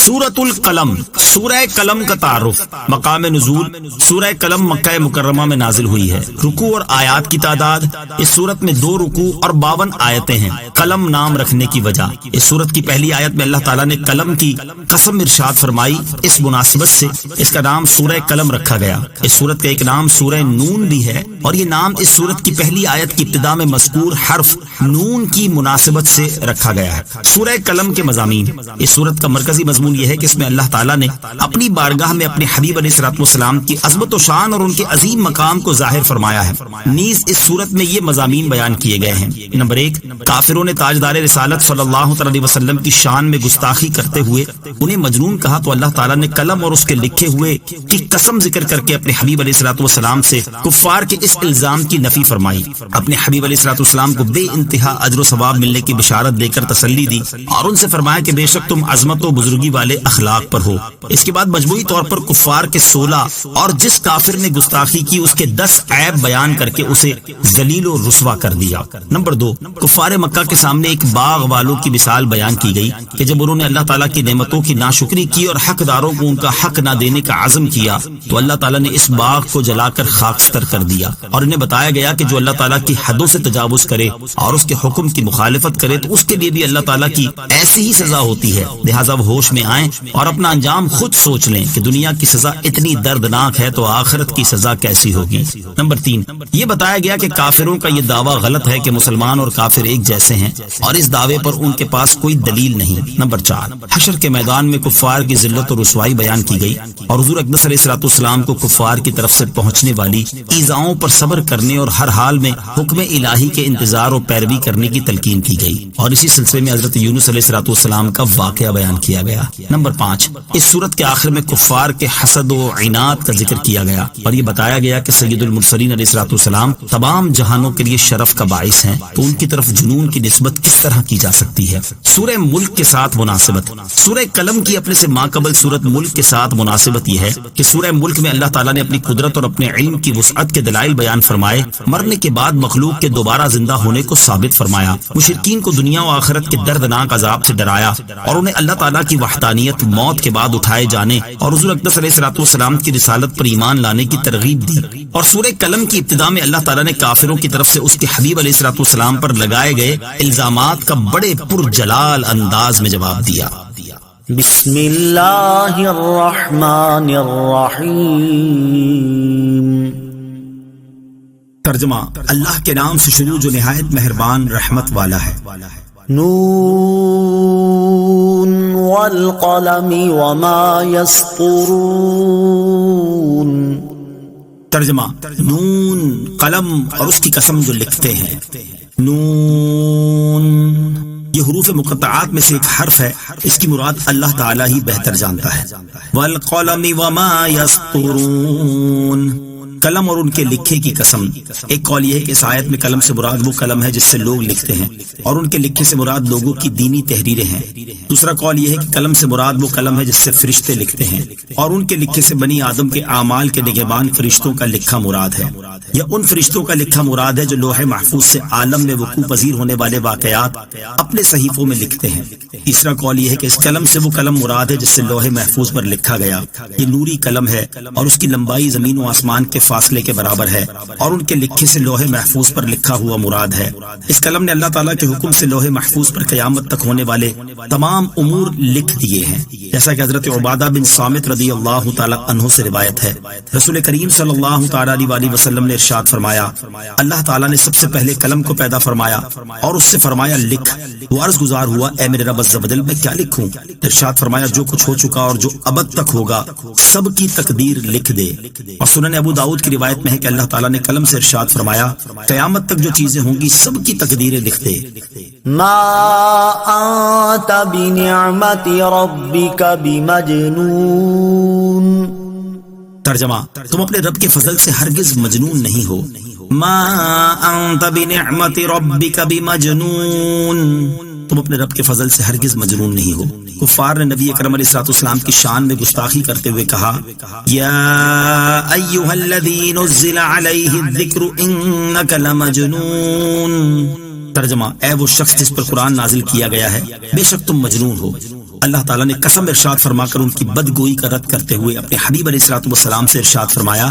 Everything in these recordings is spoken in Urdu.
سورۃ القلم، سورہ قلم کا تعارف۔ مقام نزول، سورہ قلم مکہ مکرمہ میں نازل ہوئی ہے۔ رکوع اور آیات کی تعداد، اس سورت میں 2 رکوع اور 52 آیتیں ہیں۔ قلم نام رکھنے کی وجہ، اس سورت کی پہلی آیت میں اللہ تعالیٰ نے قلم کی قسم ارشاد فرمائی، اس مناسبت سے اس کا نام سورہ قلم رکھا گیا۔ اس سورت کا ایک نام سورہ نون بھی ہے، اور یہ نام اس سورت کی پہلی آیت کی ابتدا میں مذکور حرف نون کی مناسبت سے رکھا گیا ہے۔ سورہ قلم کے مضامین، اس سورت کا مرکزی مضمون یہ ہے کہ اس میں اللہ تعالیٰ نے اپنی بارگاہ میں اپنے حبیب علیہ الصلوۃ والسلام کی عظمت و شان اور ان کے عظیم مقام کو ظاہر فرمایا ہے۔ نیز اس سورت میں یہ مضامین بیان کیے گئے ہیں۔ نمبر 1، کافروں نے تاجدار رسالت صلی اللہ علیہ وسلم کی شان میں گستاخی کرتے ہوئے انہیں مجنون کہا، تو اللہ تعالیٰ نے قلم اور اس کے لکھے ہوئے کی قسم ذکر کر کے اپنے حبیب علیہ الصلوۃ والسلام سے کفار کے اس الزام کی نفی فرمائی۔ اپنے حبیب علیہ الصلوۃ والسلام کو بے انتہا اجر و ثواب ملنے کی بشارت دے کر تسلی دی، اور ان سے فرمایا کہ بے شک تم عظمت و بزرگی والے اخلاق پر ہو۔ اس کے بعد مجموعی طور پر کفار کے 16 اور جس کافر نے گستاخی کی اس کے 10 عیب بیان کر کے اسے ذلیل و رسوا کر دیا۔ نمبر 2، کفار مکہ کے سامنے ایک باغ والوں کی مثال بیان کی گئی کہ جب انہوں نے اللہ تعالیٰ کی نعمتوں کی ناشکری کی اور حقداروں کو ان کا حق نہ دینے کا عزم کیا، تو اللہ تعالیٰ نے اس باغ کو جلا کر خاکستر کر دیا، اور انہیں بتایا گیا کہ جو اللہ تعالیٰ کی حدوں سے تجاوز کرے اور اس کے حکم کی مخالفت کرے تو اس کے لیے بھی اللہ تعالیٰ کی ایسی ہی سزا ہوتی ہے۔ لہٰذا وہ ہوش میں آئیں اور اپنا انجام خود سوچ لیں کہ دنیا کی سزا اتنی دردناک ہے تو آخرت کی سزا کیسی ہوگی۔ نمبر 3، یہ بتایا گیا کہ کافروں کا یہ دعویٰ غلط ہے کہ مسلمان اور کافر ایک جیسے ہیں، اور اس دعوے پر ان کے پاس کوئی دلیل نہیں۔ نمبر 4، حشر کے میدان میں کفار کی ذلت و رسوائی بیان کی گئی، اور حضور اقدس علیہ الصلوۃ والسلام کو کفار کی طرف سے پہنچنے والی ایذاؤں پر صبر کرنے اور ہر حال میں حکم الہی کے انتظار و پیروی کرنے کی تلقین کی گئی، اور اسی سلسلے میں حضرت یونس علیہ الصلوۃ والسلام کا واقعہ بیان کیا گیا۔ نمبر 5، اس سورت کے آخر میں کفار کے حسد و عناد کا ذکر کیا گیا، اور یہ بتایا گیا کہ سید المرسلین علیہ الصلوۃ والسلام تمام جہانوں کے لیے شرف کا باعث ہیں، تو ان کی طرف جنون کی نسبت کس طرح کی جا سکتی ہے۔ سورہ ملک کے ساتھ مناسبت، سورہ قلم کی اپنے سے ماقبل سورت ملک کے ساتھ مناسبت یہ ہے کہ سورہ ملک میں اللہ تعالیٰ نے اپنی قدرت اور اپنے علم کی وسعت کے دلائل بیان فرمائے، مرنے کے بعد مخلوق کے دوبارہ زندہ ہونے کو ثابت فرمایا، مشرکین کو دنیا و آخرت کے دردناک عذاب سے ڈرایا، اور انہیں اللہ تعالیٰ کی وحدانیت، موت کے بعد اٹھائے جانے اور حضور اقدس علیہ الصلوۃ والسلام کی رسالت پر ایمان لانے کی ترغیب دی۔ اور سورہ قلم کی ابتدا میں اللہ تعالیٰ نے کافروں کی طرف سے اس کے حبیب علیہ الصلوۃ والسلام پر لگائے گئے الزامات کا بڑے پرجلال انداز میں جواب دیا۔ بسم اللہ الرحمن الرحیم۔ ترجمہ، اللہ کے نام سے شروع جو نہایت مہربان رحمت والا ہے۔ نون والقلم وما يسطرون۔ ترجمہ، نون، قلم اور اس کی قسم جو لکھتے ہیں۔ نون یہ حروف مقطعات میں سے ایک حرف ہے، اس کی مراد اللہ تعالیٰ ہی بہتر جانتا ہے۔ والقلم وما يسطرون، قلم اور ان کے لکھے کی قسم۔ ایک قول یہ ہے کہ اس آیت میں قلم سے مراد وہ قلم ہے جس سے لوگ لکھتے ہیں، اور ان کے لکھے سے مراد لوگوں کی دینی تحریریں ہیں۔ دوسرا قول یہ ہے کہ قلم سے مراد وہ قلم ہے جس سے فرشتے لکھتے ہیں، اور ان کے لکھے سے بنی آدم کے اعمال کے نگہبان فرشتوں کا لکھا مراد ہے، یا ان فرشتوں کا لکھا مراد ہے جو لوح محفوظ سے عالم میں وقوع پذیر ہونے والے واقعات اپنے صحیفوں میں لکھتے ہیں۔ تیسرا قول یہ ہے کہ اس قلم سے وہ قلم مراد ہے جس سے لوح محفوظ پر لکھا گیا، یہ نوری قلم ہے اور اس کی لمبائی زمین و آسمان کے فاصلے کے برابر ہے، اور ان کے لکھے سے لوح محفوظ پر لکھا ہوا مراد ہے۔ اس قلم نے اللہ تعالیٰ کے حکم سے لوح محفوظ پر قیامت تک ہونے والے تمام امور لکھ دیے ہیں، جیسا کہ حضرت عبادہ بن صامت رضی اللہ تعالیٰ عنہ سے روایت ہے۔ رسول کریم صلی اللہ تعالیٰ علیہ وسلم نے ارشاد فرمایا، اللہ تعالیٰ نے سب سے پہلے قلم کو پیدا فرمایا اور اس سے فرمایا لکھ۔ وہ عرض گزار ہوا، اے میرے رب عز و جل، میں کیا لکھوں؟ ارشاد فرمایا، جو کچھ ہو چکا اور جو ابد تک ہوگا سب کی تقدیر لکھ دے۔ اور سنن ابو داؤد کی روایت میں ہے کہ اللہ تعالیٰ نے قلم سے ارشاد فرمایا، قیامت تک جو چیزیں ہوں گی سب کی تقدیریں لکھ دے۔ ما انت بنعمت ربک بمجنون۔ ترجمہ، تم اپنے رب کے فضل سے ہرگز مجنون نہیں ہو۔ ما انت بنعمت ربک بمجنون، تم اپنے رب کے فضل سے ہرگز مجنون نہیں ہو۔ کفار نے نبی اکرم علیہ الصلوۃ والسلام کی شان میں گستاخی کرتے ہوئے کہا، یا ایھا الذی نزل علیہ الذکر انک لمجنون۔ ترجمہ، اے وہ شخص جس پر قرآن نازل کیا گیا ہے، بے شک تم مجنون ہو۔ اللہ تعالیٰ نے قسم ارشاد فرما کر ان کی بدگوئی کا رد کرتے ہوئے اپنے حبیب علیہ الصلوۃ والسلام سے ارشاد فرمایا،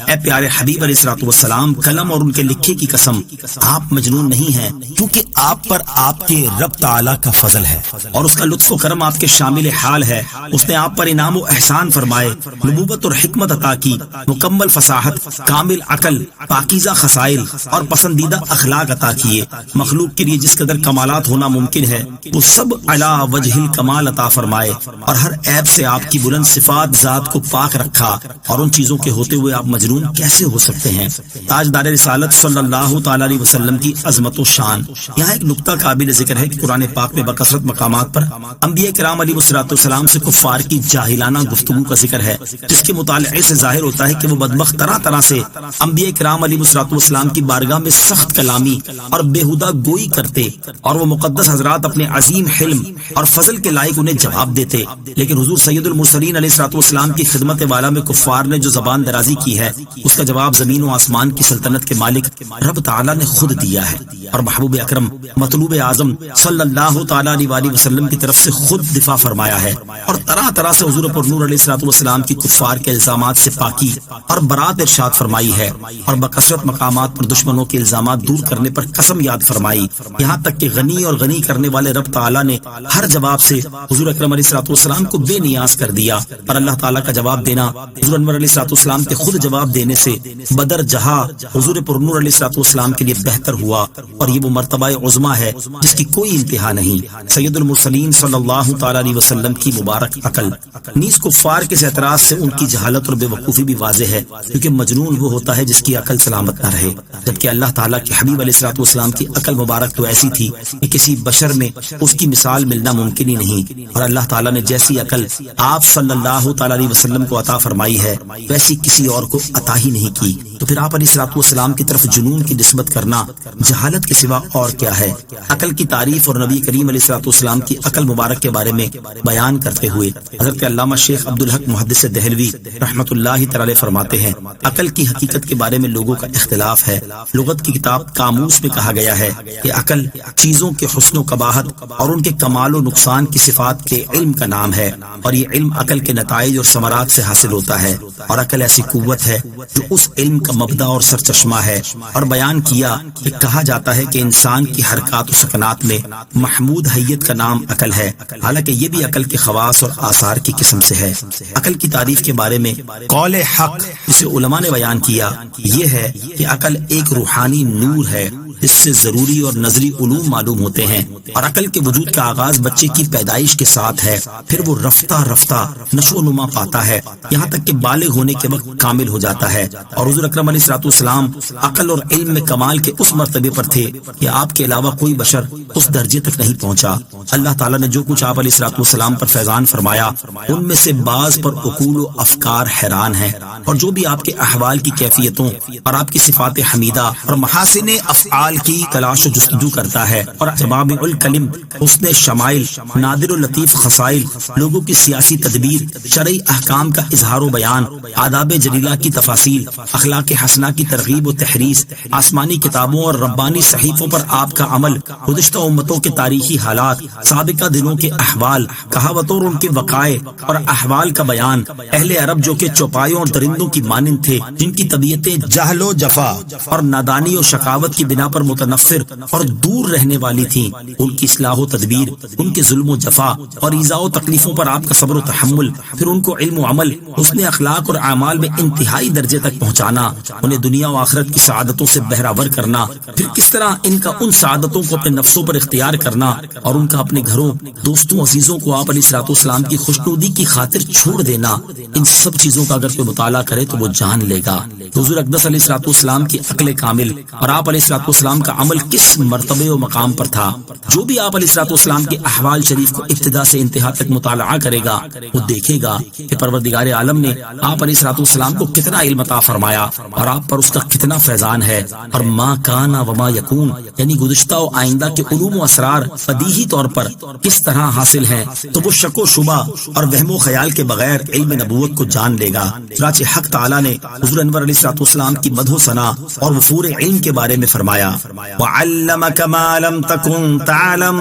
اے پیارے حبیب علیہ الصلوۃ والسلام، قلم اور ان کے لکھے کی قسم، آپ مجنون نہیں ہیں، کیونکہ آپ پر آپ کے رب تعالیٰ کا فضل ہے اور اس کا لطف و کرم آپ کے شامل حال ہے۔ اس نے آپ پر انعام و احسان فرمائے، نبوت اور حکمت عطا کی، مکمل فصاحت، کامل عقل، پاکیزہ خصائل اور پسندیدہ اخلاق عطا کیے۔ مخلوق کے لیے جس قدر کمالات ہونا ممکن ہے وہ سب علی وجہ الکمال عطا فرمائے، اور ہر عیب سے آپ کی بلند صفات ذات کو پاک رکھا، اور ان چیزوں کے ہوتے ہوئے آپ مجنون کیسے ہو سکتے ہیں؟ تاجدار رسالت صلی اللہ تعالی علیہ وسلم کی عظمت و شان۔ یہاں ایک نکتہ قابل ذکر ہے کہ قرآن پاک میں بکثرت مقامات پر انبیاء کرام علیہ السلام سے کفار کی جاہلانہ گفتگو کا ذکر ہے، جس کے مطالعے سے ظاہر ہوتا ہے کہ وہ بدبخت طرح طرح سے انبیاء کرام علیہ السلام کی بارگاہ میں سخت کلامی اور بےہودہ گوئی کرتے، اور وہ مقدس حضرات اپنے عظیم حلم اور فضل کے لائق انہیں جواب دیتے، لیکن حضور سید المرسلین علیہ السلام کی خدمت والا میں کفار نے جو زبان درازی کی ہے، اس کا جواب زمین و آسمان کی سلطنت کے مالک رب تعالیٰ نے خود دیا ہے، اور محبوب اکرم مطلوب اعظم صلی اللہ تعالیٰ علیہ وسلم کی طرف سے خود دفاع فرمایا ہے، اور طرح طرح سے حضور پر نور علیہ السلام کی کفار کے الزامات سے پاکی اور برات ارشاد فرمائی ہے، اور بکثرت مقامات پر دشمنوں کے الزامات دور کرنے پر قسم یاد فرمائی، یہاں تک کہ غنی اور غنی کرنے والے رب تعالیٰ نے ہر جواب سے حضور اکرم علیہ السلام کو بے نیاز کر دیا، اور اللہ تعالیٰ کا جواب دینا حضور انور علیہ السلام کے خود جواب دینے سے بدر جہاں حضور پر نور علیہ السلام کے لیے بہتر ہوا، اور یہ وہ مرتبہ عظمی ہے جس کی کوئی انتہا نہیں۔ سید المرسلین صلی اللہ تعالی علیہ وسلم کی مبارک عقل نیز کفار کے اعتراض سے ان کی جہالت اور بے وقوفی بھی واضح ہے، کیونکہ مجنون وہ ہوتا ہے جس کی عقل سلامت نہ رہے، جبکہ اللہ تعالیٰ کے حبیب علیہ السلام کی عقل مبارک تو ایسی تھی کہ کسی بشر میں اس کی مثال ملنا ممکن ہی نہیں، اور اللہ تعالیٰ نے جیسی عقل آپ صلی اللہ تعالی علیہ وسلم کو عطا فرمائی ہے ویسی کسی اور کو عطا ہی نہیں کی، تو پھر آپ علیہ السلام کی طرف جنون کی نسبت کرنا جہالت کے سوا اور کیا ہے؟ عقل کی تعریف اور نبی کریم علیہ السلام کی عقل مبارک کے بارے میں بیان کرتے ہوئے حضرت علامہ شیخ عبدالحق محدث دہلوی رحمۃ اللہ تعالی فرماتے ہیں، عقل کی حقیقت کے بارے میں لوگوں کا اختلاف ہے۔ لغت کی کتاب قاموس میں کہا گیا ہے کہ عقل چیزوں کے حسن و قباحت اور ان کے کمال و نقصان کی صفات کے علم کا نام ہے، اور یہ علم عقل کے نتائج اور ثمرات سے حاصل ہوتا ہے، اور عقل ایسی قوت ہے جو اس علم کا مبدا اور سرچشمہ ہے، اور بیان کیا کہ کہا جاتا ہے کہ انسان کی حرکات و سکنات میں محمود حیت کا نام عقل ہے، حالانکہ یہ بھی عقل کے خواص اور آثار کی قسم سے ہے۔ عقل کی تعریف کے بارے میں قول حق جسے علماء نے بیان کیا یہ ہے کہ عقل ایک روحانی نور ہے اس سے ضروری اور نظری علوم معلوم ہوتے ہیں، اور عقل کے وجود کا آغاز بچے کی پیدائش کے ساتھ ہے، پھر وہ رفتہ رفتہ نشو و نما پاتا ہے، یہاں تک کہ بالغ ہونے کے وقت کامل ہو جاتا ہے، اور حضور اکرم علیہ السلام عقل اور علم میں کمال کے اس مرتبے پر تھے کہ آپ کے علاوہ کوئی بشر اس درجے تک نہیں پہنچا۔ اللہ تعالیٰ نے جو کچھ آپ علیہ السلام پر فیضان فرمایا ان میں سے بعض پر عقول و افکار حیران ہیں، اور جو بھی آپ کے احوال کی کیفیتوں اور آپ کی صفات حمیدہ اور محاسن افعال کی تلاش و جستجو کرتا ہے، اور جوامع الکلم، حسن شمائل، نادر و لطیف خصائل، لوگوں کی سیاسی تدبیر، شرعی احکام کا اظہار و بیان، آداب جلیلہ کی تفاصیل، اخلاق حسنہ کی ترغیب و تحریض، آسمانی کتابوں اور ربانی صحیفوں پر آپ کا عمل، گزشتہ امتوں کے تاریخی حالات، سابقہ دنوں کے احوال، کہاوتوں اور ان کے وقائع اور احوال کا بیان، اہل عرب جو کہ چوپایوں اور درندوں کی مانند تھے، جن کی طبیعتیں جہل و جفا اور نادانی و شقاوت کی بنا پر متنفر اور دور رہنے والی تھیں، ان کی اصلاح و تدبیر، ان کے ظلم و جفا اور ایذاء و تکلیفوں پر آپ کا صبر و تحمل، پھر ان کو علم و عمل، حسن اخلاق اور اعمال میں انتہائی درجے تک پہنچانا، انہیں دنیا و آخرت کی سعادتوں سے بہراور کرنا، پھر کس طرح ان کا ان سعادتوں کو اپنے نفسوں پر اختیار کرنا اور ان کا اپنے گھروں، دوستوں، عزیزوں کو آپ علیہ السلام کی خوشنودی کی خاطر چھوڑ دینا، ان سب چیزوں کا اگر کوئی مطالعہ کرے تو وہ جان لے گا حضور اقدس علیہ السلام کی عقل کامل اور آپ علیہ السلام کا عمل کس مرتبے و مقام پر تھا۔ جو بھی آپ علیہ السلام کے احوال شریف کو ابتدا سے انتہا تک مطالعہ کرے گا وہ دیکھے گا کہ پروردگار عالم نے آپ علیہ السلام کو کتنا علم عطا فرمایا اور آپ پر اس کا کتنا فیضان ہے، اور ما کان وما یکون یعنی گزشتہ و آئندہ کے علوم و اسرار بدیہی طور پر کس طرح حاصل ہیں، تو وہ شک و شبہ اور وہم و خیال کے بغیر علم نبوت کو جان لے گا۔ چنانچہ حق تعالی نے حضور انور علیہ السلام کی مدح و ثنا اور وفور علم کے بارے میں فرمایا، وَعَلَّمَكَ مَا لَمْ تَكُنْ تَعْلَمْ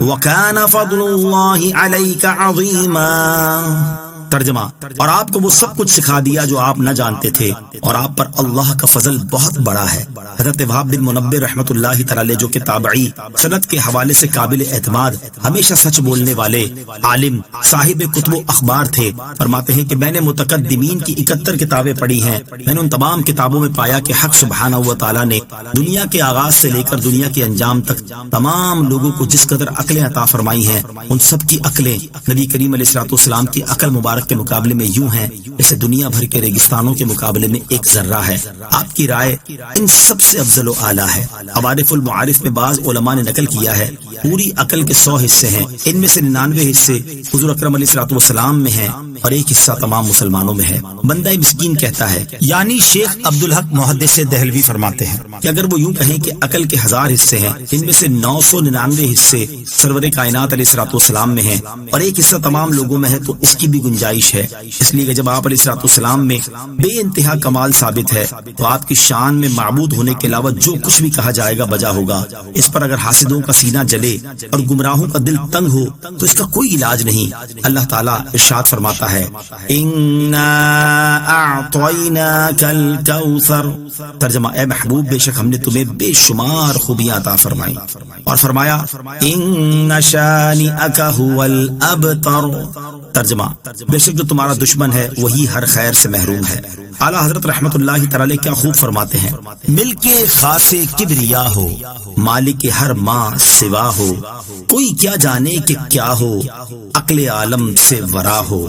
وَكَانَ فَضْلُ اللَّهِ عَلَيْكَ عَظِيمًا۔ ترجمہ، اور آپ کو وہ سب کچھ سکھا دیا جو آپ نہ جانتے تھے، اور آپ پر اللہ کا فضل بہت بڑا ہے۔ حضرت وہاب بن منبہ رحمۃ اللہ تعالی جو کہ تابعی سند کے حوالے سے قابل اعتماد، ہمیشہ سچ بولنے والے عالم، صاحب کتب و اخبار تھے، فرماتے ہیں کہ میں نے متقدمین کی 71 کتابیں پڑھی ہیں، میں نے ان تمام کتابوں میں پایا کہ حق سبحانہ و تعالی نے دنیا کے آغاز سے لے کر دنیا کے انجام تک تمام لوگوں کو جس قدر عقلیں عطا فرمائی ہیں، ان سب کی عقلیں نبی کریم علیہ الصلوۃ والسلام کی عقل مبارک کے مقابلے میں یوں ہیں جیسے دنیا بھر کے ریگستانوں کے مقابلے میں ایک ذرہ ہے۔ آپ کی رائے ان سب سے افضل و اعلیٰ ہے۔ عوارف المعارف میں بعض علماء نے نقل کیا ہے پوری عقل کے 100 حصے ہیں، ان میں سے 99 حصے حضور اکرم علیہ الصلوۃ والسلام میں ہیں اور ایک حصہ تمام مسلمانوں میں ہے۔ بندہ مسکین کہتا ہے، یعنی شیخ عبدالحق محدث دہلوی فرماتے ہیں کہ اگر وہ یوں کہیں کہ عقل کے 1000 حصے ہیں، ان میں سے 999 حصے سرور کائنات علیہ الصلوۃ والسلام میں ہیں اور ایک حصہ تمام لوگوں میں ہے، تو اس کی بھی گنجائش ہے۔ اس لیے کہ جب آپ علیہ الصلوۃ والسلام میں بے انتہا کمال ثابت ہے، تو آپ کی شان میں معبود ہونے کے علاوہ جو کچھ بھی کہا جائے گا بجا ہوگا۔ اس پر اگر حاسدوں کا سینہ جلے اور گمراہوں کا دل تنگ ہو تو اس کا کوئی علاج نہیں۔ اللہ تعالیٰ ارشاد فرماتا ہے، اِنَّا أَعْطَيْنَاكَ الْكَوْثَرَ، ترجمہ، اے محبوب بے شک ہم نے تمہیں بے شمار خوبیاں عطا فرمائی، اور فرمایا إِنَّ شَانِئَكَ هُوَ الْأَبْتَرُ، ترجمہ، بے شک جو تمہارا دشمن ہے وہی ہر خیر سے محروم ہے۔ اعلیٰ حضرت رحمت اللہ تعالی کیا خوب فرماتے ہیں، ملک خاص کبریا ہو، مالک ہر ماں سوا ہو، کوئی کیا جانے کہ کیا ہو، عقل عالم سے ورا ہو۔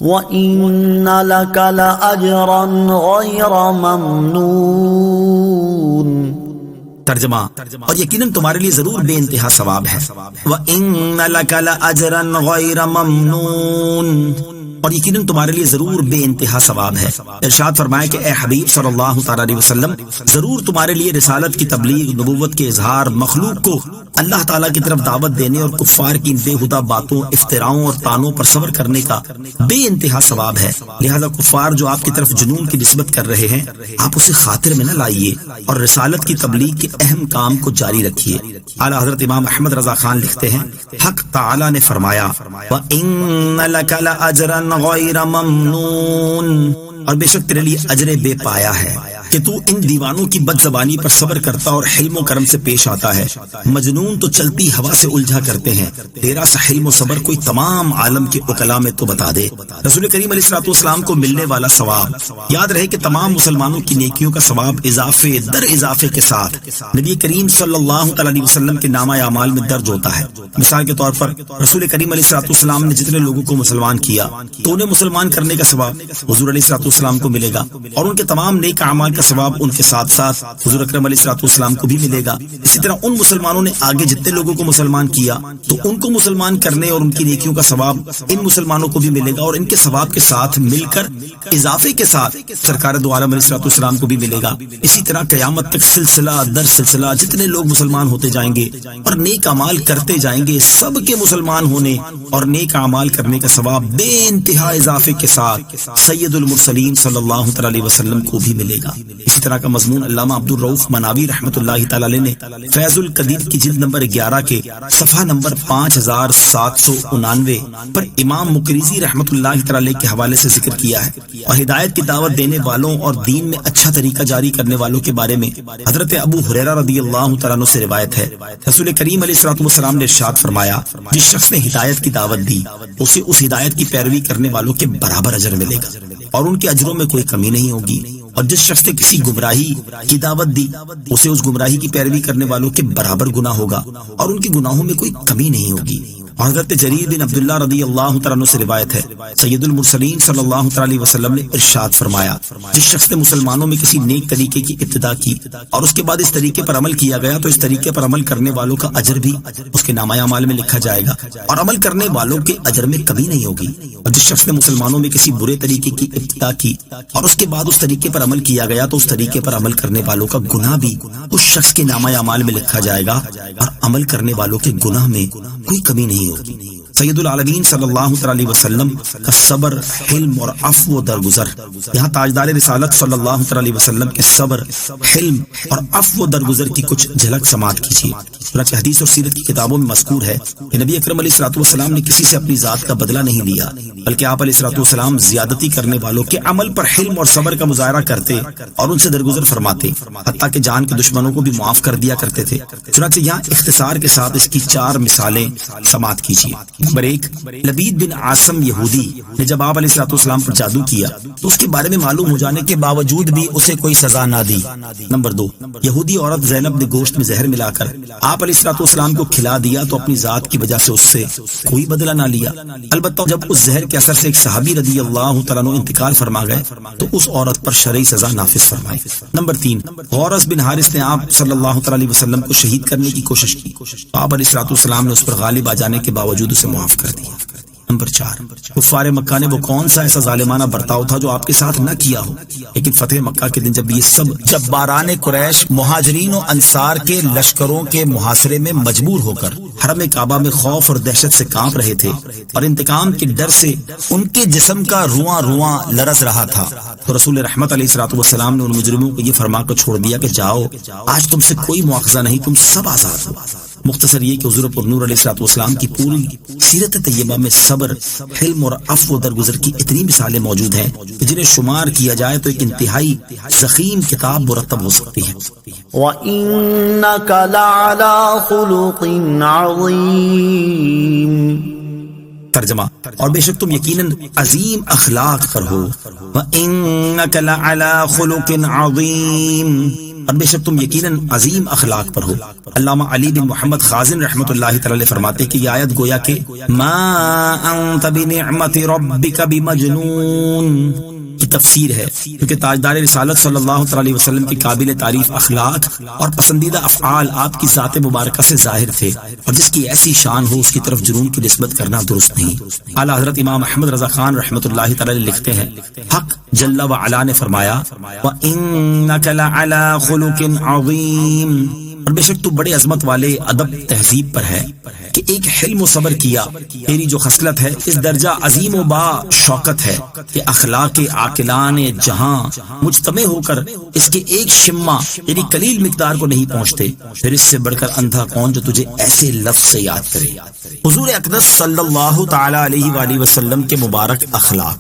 وَإِنَّ لَكَ لَأَجْرًا غَيْرَ مَمْنُونٍ، ترجمہ، اور یقیناً تمہارے لیے ضرور بے انتہا ثواب ہے۔ وَإِنَّ لَكَ لَأَجْرًا غَيْرَ مَمْنُونٍ، اور یقیناً تمہارے لیے ضرور بے انتہا ثواب ہے۔ ارشاد فرمایا کہ اے حبیب صلی اللہ تعالی علیہ وسلم، ضرور تمہارے لیے رسالت کی تبلیغ، نبوت کے اظہار، مخلوق کو اللہ تعالیٰ کی طرف دعوت دینے اور کفار کی بے ہدہ باتوں، افتراؤں اور طعنوں پر صبر کرنے کا بے انتہا ثواب ہے۔ لہذا کفار جو آپ کی طرف جنون کی نسبت کر رہے ہیں، آپ اسے خاطر میں نہ لائیے اور رسالت کی تبلیغ کے اہم کام کو جاری رکھیے۔ اعلیٰ حضرت امام احمد رضا خان لکھتے ہیں، حق تعالیٰ نے فرمایا، وَإِنَّ لَكَ لَأَجْرًا غَيْرَ مَمْنُونٍ، اور بے شک تیرے لیے اجر بے پایا ہے کہ تو ان دیوانوں کی بد زبانی پر صبر کرتا اور حلم و کرم سے پیش آتا ہے۔ مجنون تو چلتی ہوا سے الجھا کرتے ہیں، تیرا سا حلم و صبر کوئی تمام عالم کے عقلاء میں تو بتا دے۔ رسول کریم علیہ الصلوۃ والسلام کو ملنے والا ثواب، یاد رہے کہ تمام مسلمانوں کی نیکیوں کا ثواب اضافے در اضافے کے ساتھ نبی کریم صلی اللہ تعالی علیہ وسلم کے نامہ اعمال میں درج ہوتا ہے۔ مثال کے طور پر رسول کریم علیہ الصلوۃ والسلام نے جتنے لوگوں کو مسلمان کیا تو انہیں مسلمان کرنے کا ثواب حضور علیہ الصلوۃ والسلام کو ملے گا، اور ان کے تمام نیک اعمال کا ثواب ان کے ساتھ ساتھ حضور اکرم علیہ الصلوۃ والسلام کو بھی ملے گا۔ اسی طرح ان مسلمانوں نے آگے جتنے لوگوں کو مسلمان کیا تو ان کو مسلمان کرنے اور ان کی نیکیوں کا ثواب ان مسلمانوں کو بھی ملے گا، اور ان کے ثواب کے ساتھ مل کر اضافے کے ساتھ سرکار دو عالم علیہ الصلوۃ والسلام کو بھی ملے گا۔ اسی طرح قیامت تک سلسلہ در سلسلہ جتنے لوگ مسلمان ہوتے جائیں گے اور نیک اعمال کرتے جائیں گے، سب کے مسلمان ہونے اور نیک اعمال کرنے کا ثواب بے انتہا اضافے کے ساتھ سید المرسلین صلی اللہ تعالی علیہ وسلم کو بھی ملے گا۔ اسی طرح کا مضمون علامہ عبدالرؤف مناوی رحمۃ اللہ تعالی علیہ نے فیض القدیر کی جلد نمبر 11 کے صفحہ نمبر 5799 پر امام مقریزی رحمۃ اللہ تعالی علیہ کے حوالے سے ذکر کیا ہے، اور ہدایت کی دعوت دینے والوں اور دین میں اچھا طریقہ جاری کرنے والوں کے بارے میں حضرت ابو ہریرہ رضی اللہ تعالیٰ عنہ سے روایت ہے، رسول کریم علیہ الصلوۃ والسلام نے ارشاد فرمایا، جس شخص نے ہدایت کی دعوت دی اسے اس ہدایت کی پیروی کرنے والوں کے برابر اجر ملے گا اور ان کے اجروں میں کوئی کمی نہیں ہوگی، اور جس شخص نے کسی گمراہی کی دعوت دی اسے اس گمراہی کی پیروی کرنے والوں کے برابر گناہ ہوگا اور ان کے گناہوں میں کوئی کمی نہیں ہوگی۔ اور حضرت جریر بن عبداللہ رضی اللہ تعالیٰ عنہ سے روایت ہے، سید المرسلین صلی اللہ تعالیٰ علیہ وسلم نے ارشاد فرمایا، جس شخص نے مسلمانوں میں کسی نیک طریقے کی ابتدا کی اور اس کے بعد اس طریقے پر عمل کیا گیا تو اس طریقے پر عمل کرنے والوں کا اجر بھی اس کے نامہ اعمال میں لکھا جائے گا اور عمل کرنے والوں کے اجر میں کمی نہیں ہوگی۔ اور جس شخص نے مسلمانوں میں کسی برے طریقے کی ابتدا کی اور اس کے بعد اس طریقے پر عمل کیا گیا تو اس طریقے پر عمل کرنے والوں کا گناہ بھی اس شخص کے نامہ اعمال میں لکھا جائے گا اور عمل کرنے والوں کے گناہ میں کوئی کمی نہیں ہوگی۔ سید العالمین صلی اللہ تعالی علیہ وسلم کا صبر، حلم اور عفو و درگزر۔ یہاں تاجدار رسالت صلی اللہ تعالی علیہ وسلم کے صبر، حلم اور عفو و درگزر کی کچھ جھلک سماعت کیجیے۔ چنانچہ حدیث اور سیرت کی کتابوں میں مذکور ہے کہ نبی اکرم علیہ الصلوۃ والسلام نے کسی سے اپنی ذات کا بدلہ نہیں لیا، بلکہ آپ علیہ الصلوۃ والسلام زیادتی کرنے والوں کے عمل پر حلم اور صبر کا مظاہرہ کرتے اور ان سے درگزر فرماتے، حتیٰ کہ جان کے دشمنوں کو بھی معاف کر دیا کرتے تھے۔ چنانچہ یہاں اختصار کے ساتھ اس کی 4 مثالیں سماعت کیجیے۔ نمبر 1، لبید بن عاصم یہودی نے جب آپ علیہ الصلوۃ والسلام پر جادو کیا تو اس کے بارے میں معلوم ہو جانے کے باوجود بھی اسے کوئی سزا نہ دی۔ نمبر 2، یہودی عورت زینب نے گوشت میں زہر ملا کر آپ علیہ الصلوۃ والسلام کو کھلا دیا تو اپنی ذات کی وجہ سے اس سے کوئی بدلہ نہ لیا، البتہ جب اس زہر کے اثر سے ایک صحابی رضی اللہ تعالیٰ عنہ انتقال فرما گئے تو اس عورت پر شرعی سزا نافذ فرمائی۔ نمبر 3، غورث بن حارث نے آپ صلی اللہ تعالیٰ علیہ وسلم کو شہید کرنے کی کوشش کی تو آپ علیہ الصلوۃ والسلام نے اس پر غالب آ جانے کے باوجود اسے معاف کر دیا۔ نمبر 4، کفار مکہ نے وہ کون سا ایسا ظالمانہ برتاؤ تھا جو آپ کے ساتھ نہ کیا ہو، لیکن فتح مکہ کے دن جب یہ سب جباران قریش مہاجرین و انصار کے لشکروں کے محاصرے میں مجبور ہو کر حرم کعبہ میں خوف اور دہشت سے کانپ رہے تھے اور انتقام کے ڈر سے ان کے جسم کا رواں رواں لرز رہا تھا، تو رسول رحمت علیہ الصلوۃ والسلام نے ان مجرموں کو یہ فرما کر چھوڑ دیا کہ جاؤ، آج تم سے کوئی مواخذہ نہیں، تم سب آزاد ہو۔ مختصر یہ کہ حضور پر نور علیہ الصلوۃ والسلام کی پوری سیرت طیبہ میں صبر، حلم اور عفو و درگزر کی اتنی مثالیں موجود ہیں کہ جنہیں شمار کیا جائے تو ایک انتہائی ضخیم کتاب مرتب ہو سکتی ہے۔ وَإِنَّكَ لَعَلَى خُلُقٍ عَظِيمٍ۔ ترجمہ، اور بے شک تم یقیناً عظیم اخلاق پر ہو۔ وَإِنَّكَ لَعَلَى خُلُقٍ عَظِيمٍ، اور بے شک تم یقیناً عظیم اخلاق پر ہو۔ علامہ علی بن محمد خازن رحمۃ اللہ تعالی فرماتے کہ یہ آیت گویا کہ ما انت بنعمت ربک بمجنون کی تفسیر ہے، کیونکہ تاجدار رسالت صلی اللہ تعالی علیہ وسلم کی قابل تعریف اخلاق اور پسندیدہ افعال آپ کی ذات مبارکہ سے ظاہر تھے، اور جس کی ایسی شان ہو اس کی طرف جنون کی نسبت کرنا درست نہیں۔ اعلیٰ حضرت امام احمد رضا خان رحمۃ اللہ تعالی لکھتے ہیں، حق جل و علا نے فرمایا وَإِنَّكَ لَعَلَى خُلُقٍ عَظِيمٍ، اور بے شک تو بڑے عظمت والے ادب تہذیب پر ہے کہ ایک حلم و صبر کیا، تیری جو خصلت ہے اس درجہ عظیم و با شوکت ہے کہ اخلاق عاقلان جہاں مجتمع ہو کر اس کے ایک شمع یعنی قلیل مقدار کو نہیں پہنچتے، پھر اس سے بڑھ کر اندھا کون جو تجھے ایسے لفظ سے یاد کرے۔ حضور اقدس صلی اللہ تعالی علیہ وآلہ وسلم کے مبارک اخلاق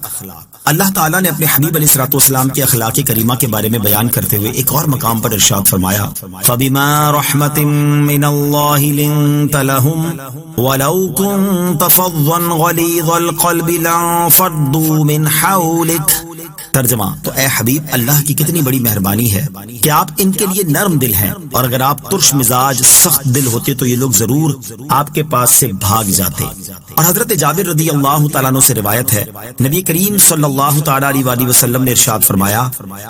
اللہ تعالیٰ نے اپنے حبیب علیہ الصلوۃ والسلام کے اخلاق کریمہ کے بارے میں بیان کرتے ہوئے ایک اور مقام پر ارشاد فرمایا، فَبِمَا رَحْمَةٍ مِّنَ اللَّهِ لِنتَ لَهُمْ وَلَوْ كُنتَ فَظًّا غَلِيظَ الْقَلْبِ لَانفَضُّوا مِنْ حَوْلِكَ۔ ترجمہ، تو اے حبیب اللہ کی کتنی بڑی مہربانی ہے کہ آپ ان کے لیے نرم دل ہیں، اور اگر آپ ترش مزاج سخت دل ہوتے تو یہ لوگ ضرور آپ کے پاس سے بھاگ جاتے۔ اور حضرت جابر رضی اللہ تعالیٰ عنہ سے روایت ہے، نبی کریم صلی اللہ تعالیٰ علیہ وسلم نے ارشاد فرمایا،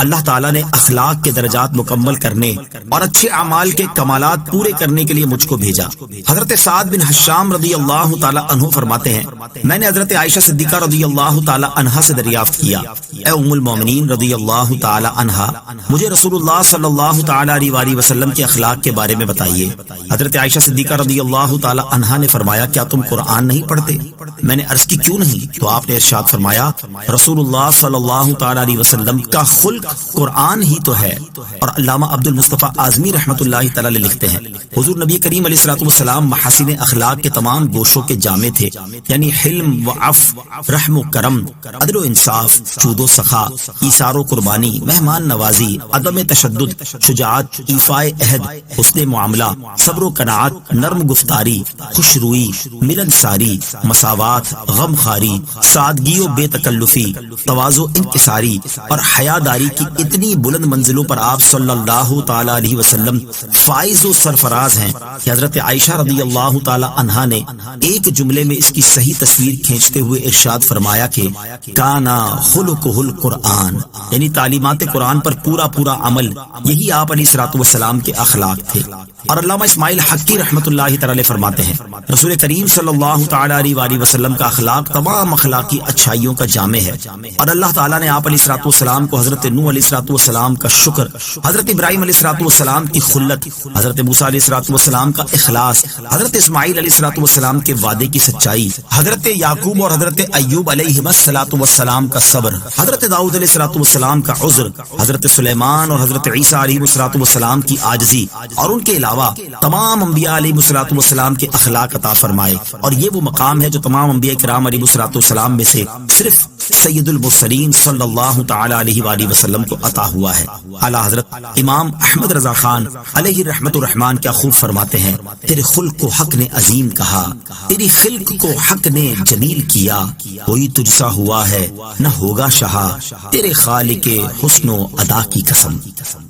اللہ تعالیٰ نے اخلاق کے درجات مکمل کرنے اور اچھے اعمال کے کمالات پورے کرنے کے لیے مجھ کو بھیجا۔ حضرت سعد بن حشام رضی اللہ تعالیٰ عنہ فرماتے ہیں، میں نے حضرت عائشہ صدیقہ رضی اللہ تعالیٰ عنہا سے دریافت کیا، اے ام المومنین رضی اللہ تعالی عنہا، مجھے رسول اللہ صلی اللہ تعالی علیہ وآلہ وسلم کے اخلاق کے بارے میں بتائیے۔ حضرت عائشہ صدیقہ رضی اللہ تعالی عنہا نے فرمایا، کیا تم قرآن نہیں پڑھتے؟ میں نے عرض کی کیوں نہیں؟ تو آپ نے ارشاد فرمایا، رسول اللہ صلی اللہ تعالی علیہ وسلم کا خلق قرآن ہی تو ہے۔ اور علامہ عبد المصطفیٰ اعظمی رحمۃ اللہ تعالی لکھتے ہیں، حضور نبی کریم علیہ الصلوۃ والسلام محاسن اخلاق کے تمام گوشوں کے جامع تھے، یعنی حلم و عفو، رحم و کرم، عدل و انصاف، جود و سخا، ایثار و قربانی، مہمان نوازی، عدم تشدد، شجاعت، ایفاء عہد، حسن معاملہ، صبر و قناعت، نرم گفتاری، خوش روئی، ملنساری، مساوات، غم خاری، سادگی و بے تکلفی، تواضع انکساری اور حیاداری کی اتنی بلند منزلوں پر آپ صلی اللہ تعالی علیہ وسلم فائز و سرفراز ہیں کہ حضرت عائشہ رضی اللہ تعالی عنہا نے ایک جملے میں اس کی صحیح تصویر کھینچتے ہوئے ارشاد فرمایا کہ کانا خلقہ القرآن القرآن، یعنی تعلیمات قرآن پر پورا پورا عمل، یہی آپ علیہ الصلوۃ والسلام کے اخلاق تھے۔ اور علامہ اسماعیل حقی رحمۃ اللہ تعالی فرماتے ہیں رسول کریم صلی اللہ تعالی علیہ وآلہ وسلم کا اخلاق تمام اخلاقی اچھائیوں کا جامع ہے، اور اللہ تعالیٰ نے آپ علیہ الصلوۃ والسلام کو حضرت نوح علیہ الصلوۃ والسلام کا شکر، حضرت ابراہیم علیہ الصلوۃ والسلام کی خلت، حضرت موسیٰ علیہ الصلوۃ والسلام کا اخلاص، حضرت اسماعیل علیہ الصلوۃ والسلام کے وعدے کی سچائی، حضرت یعقوب اور حضرت ایوب علیہ الصلوۃ والسلام کا صبر، حضرت داؤد علیہ الصلوۃ والسلام کا عذر، حضرت سلیمان اور حضرت عیسیٰ علیہ الصلوۃ والسلام کی عاجزی، اور ان کے علاوہ تمام انبیاء علیہ الصلوۃ والسلام کے اخلاق عطا فرمائے۔ اور یہ وہ مقام ہے جو تمام انبیاء کرام علیہ الصلوۃ والسلام میں سے صرف سید المرسلین صلی اللہ تعالی علیہ وآلہ وسلم کو عطا ہوا ہے۔ اعلیٰ حضرت امام احمد رضا خان علیہ رحمت الرحمان کیا خوب فرماتے ہیں، تیرے خلق کو حق نے عظیم کہا، تیری خلق کو حق نے جمیل کیا، کوئی تجھ سا ہوا ہے نہ ہوگا شہا، تیرے خالق حسن و ادا کی قسم۔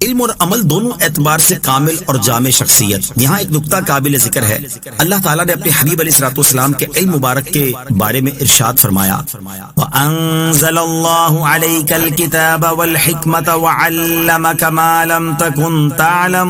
علم اور عمل دونوں اعتبار سے کامل اور جامع شخصیت۔ یہاں ایک نکتہ قابل ذکر ہے، اللہ تعالیٰ نے اپنے حبیب علیہ الصلوۃ والسلام کے علم مبارک کے بارے میں ارشاد فرمایا، وَأَنزَلَ اللَّهُ عَلَيْكَ الْكِتَابَ وَالْحِكْمَةَ وَعَلَّمَكَ مَا لَمْ تَكُنْ تَعْلَمْ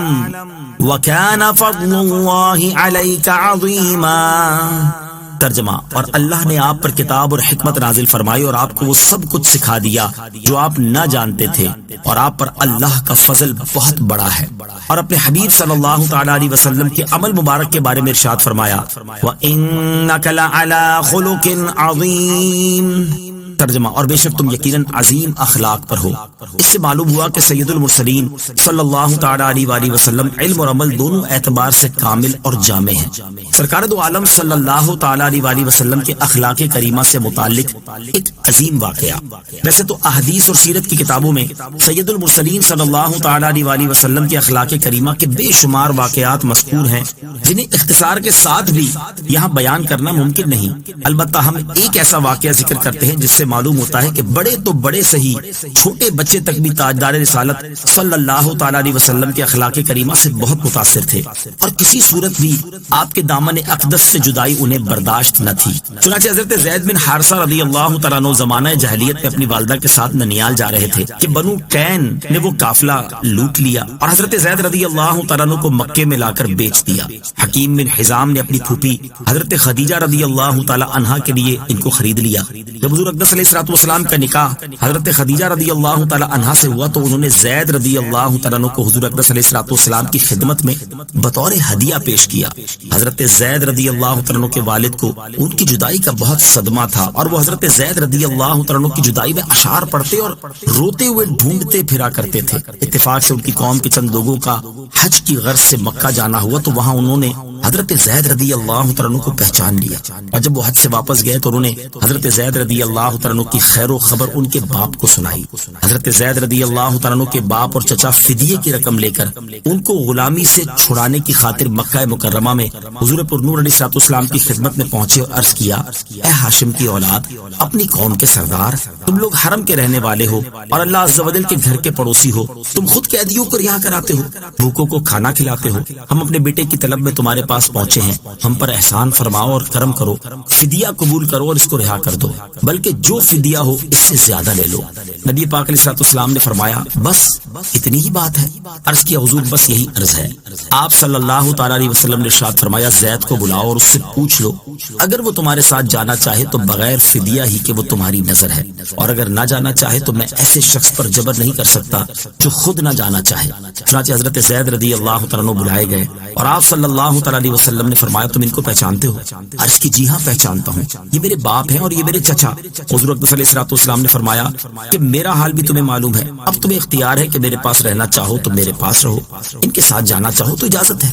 وَكَانَ فَضْلُ اللَّهِ عَلَيْكَ عَظِيمًا۔ ترجمہ، اور اللہ نے آپ پر کتاب اور حکمت نازل فرمائی اور آپ کو وہ سب کچھ سکھا دیا جو آپ نہ جانتے تھے، اور آپ پر اللہ کا فضل بہت بڑا ہے۔ اور اپنے حبیب صلی اللہ تعالی علیہ وسلم کے عمل مبارک کے بارے میں ارشاد فرمایا، وَإِنَّكَ لَعَلَىٰ خُلُقٍ عَظِيمٍ۔ ترجمہ، اور بے شک تم یقیناً عظیم اخلاق پر ہو۔ اس سے معلوم ہوا کہ سید المرسلین صلی اللہ تعالی علیہ وآلہ وسلم علم اور عمل دونوں اعتبار سے کامل اور جامع ہیں۔ سرکار دو عالم صلی اللہ تعالی علیہ وآلہ وسلم کے اخلاق کریمہ سے متعلق ایک عظیم واقعہ۔ ویسے تو احادیث اور سیرت کی کتابوں میں سید المرسلین صلی اللہ تعالی علیہ وآلہ وسلم کے اخلاق کریمہ کے بے شمار واقعات مذکور ہیں، جنہیں اختصار کے ساتھ بھی یہاں بیان کرنا ممکن نہیں۔ البتہ ہم ایک ایسا واقعہ ذکر کرتے ہیں جس سے معلوم ہوتا ہے کہ بڑے تو بڑے صحیح، چھوٹے بچے تک بھی تاجدار رسالت صلی اللہ تعالی علیہ وسلم کے اخلاق کریمہ سے بہت متاثر تھے، اور کسی صورت بھی آپ کے دامن اقدس سے جدائی انہیں برداشت نہ تھی۔ چنانچہ حضرت زید بن حارثہ رضی اللہ تعالیٰ عنہ زمانہ جاہلیت میں اپنی والدہ کے ساتھ ننیال جا رہے تھے کہ بنو کین نے وہ قافلہ لوٹ لیا اور حضرت زید رضی اللہ تعالیٰ عنہ کو مکے میں لا کر بیچ دیا۔ حکیم بن حزام نے اپنی پھوپھی حضرت خدیجہ رضی اللہ تعالیٰ عنہا کے لیے ان کو خرید لیا۔ جب حضور اقدس علیہ الصلوۃ والسلام کا نکاح حضرت خدیجہ رضی اللہ تعالیٰ عنہا سے ہوا تو انہوں نے زید رضی اللہ تعالیٰ عنہ کو حضور اقدس علیہ الصلوۃ والسلام کی خدمت میں بطور ہدیہ پیش کیا۔ حضرت زید رضی اللہ تعالیٰ عنہ کے والد کو ان کی جدائی کا بہت صدمہ تھا، اور وہ حضرت زید رضی اللہ تعالیٰ عنہ کی جدائی میں اشعار پڑھتے اور روتے ہوئے ڈھونڈتے پھرا کرتے تھے۔ اتفاق سے ان کی قوم کے چند لوگوں کا حج کی غرض سے مکہ جانا ہوا تو وہاں انہوں نے حضرت زید رضی اللہ تعالیٰ عنہ کو پہچان لیا، اور جب وہ حج سے واپس گئے تو انہوں نے حضرت زید رضی اللہ تعالیٰ عنہ کی خیر و خبر ان کے باپ کو سنائی۔ حضرت زید رضی اللہ تعالیٰ عنہ کے باپ اور چچا فدیے کی رقم لے کر ان کو غلامی سے چھڑانے کی خاطر مکہ مکرمہ میں حضور پر نور علیہ الصلوۃ والسلام کی خدمت میں پہنچے اور عرض کیا، اے ہاشم کی اولاد، اپنی قوم کے سردار، تم لوگ حرم کے رہنے والے ہو اور اللہ عز و جل کے گھر کے پڑوسی ہو، تم خود قیدیوں کو رہا کراتے ہو، بھوکوں کو کھانا کھلاتے ہو، ہم اپنے بیٹے کی طلب میں تمہارے پاس پہنچے ہیں، ہم پر احسان فرماؤ اور کرم کرو، فدیہ قبول کرو اور اس کو رہا کر دو، بلکہ جو فدیہ ہو اس سے زیادہ لے لو۔ نبی پاک علیہ الصلوۃ والسلام نے فرمایا، بس اتنی ہی بات ہے؟ عرض کیا، حضور بس یہی عرض ہے۔ آپ صلی اللہ تعالی علیہ وسلم نے ارشاد فرمایا، زید کو بلاؤ اور اس سے پوچھ لو، اگر وہ تمہارے ساتھ جانا چاہے تو بغیر فدیہ ہی کہ وہ تمہاری نظر ہے، اور اگر نہ جانا چاہے تو میں ایسے شخص پر جبر نہیں کر سکتا جو خود نہ جانا چاہے۔ چنانچہ حضرت زید رضی اللہ تعالیٰ عنہ بلائے گئے اور آپ صلی اللہ تعالی علیہ وسلم نے فرمایا، تم ان کو پہچانتے ہو؟ عرض کی، جی ہاں پہچانتا ہوں، یہ میرے باپ ہیں اور یہ میرے چچا۔ حضور اقدس علیہ الصلوۃ والسلام نے فرمایا کہ میرا حال بھی تمہیں معلوم ہے، اب تمہیں اختیار ہے کہ میرے پاس رہنا چاہو تو میرے پاس رہو، ان کے ساتھ جانا چاہو تو اجازت ہے۔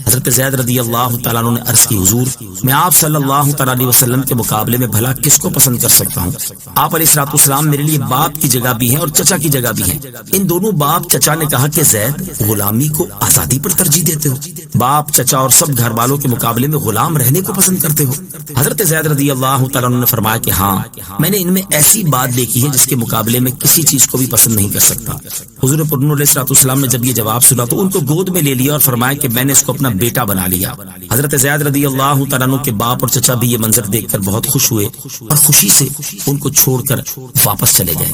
حضرت زید رضی اللہ تعالیٰ عنہ نے عرض کی، حضور میں آپ صلی اللہ تعالیٰ علیہ وسلم کے مقابلے میں بھلا کس کو پسند کر سکتا ہوں؟ آپ علیہ الصلوۃ والسلام میرے لیے باپ کی جگہ بھی ہیں اور چچا کی جگہ بھی ہیں۔ ان دونوں باپ چچا نے کہا کہ زید، غلامی کو آزادی پر ترجیح دیتے ہو؟ باپ چچا اور سب صرف گھر والوں کے مقابلے میں غلام رہنے کو پسند کرتے ہو؟ حضرت زید رضی اللہ تعالیٰ عنہ نے فرمایا کہ ہاں، میں نے ان میں ایسی بات دیکھی ہے جس کے مقابلے میں کسی چیز کو بھی پسند نہیں کر سکتا۔ حضور پرنور علیہ السلام نے جب یہ جواب سنا تو ان کو گود میں لے لیا اور فرمایا کہ میں نے اس کو اپنا بیٹا بنا لیا۔ حضرت زید رضی اللہ تعالیٰ عنہ کے باپ اور چچا بھی یہ منظر دیکھ کر بہت خوش ہوئے اور خوشی سے ان کو چھوڑ کر واپس چلے گئے۔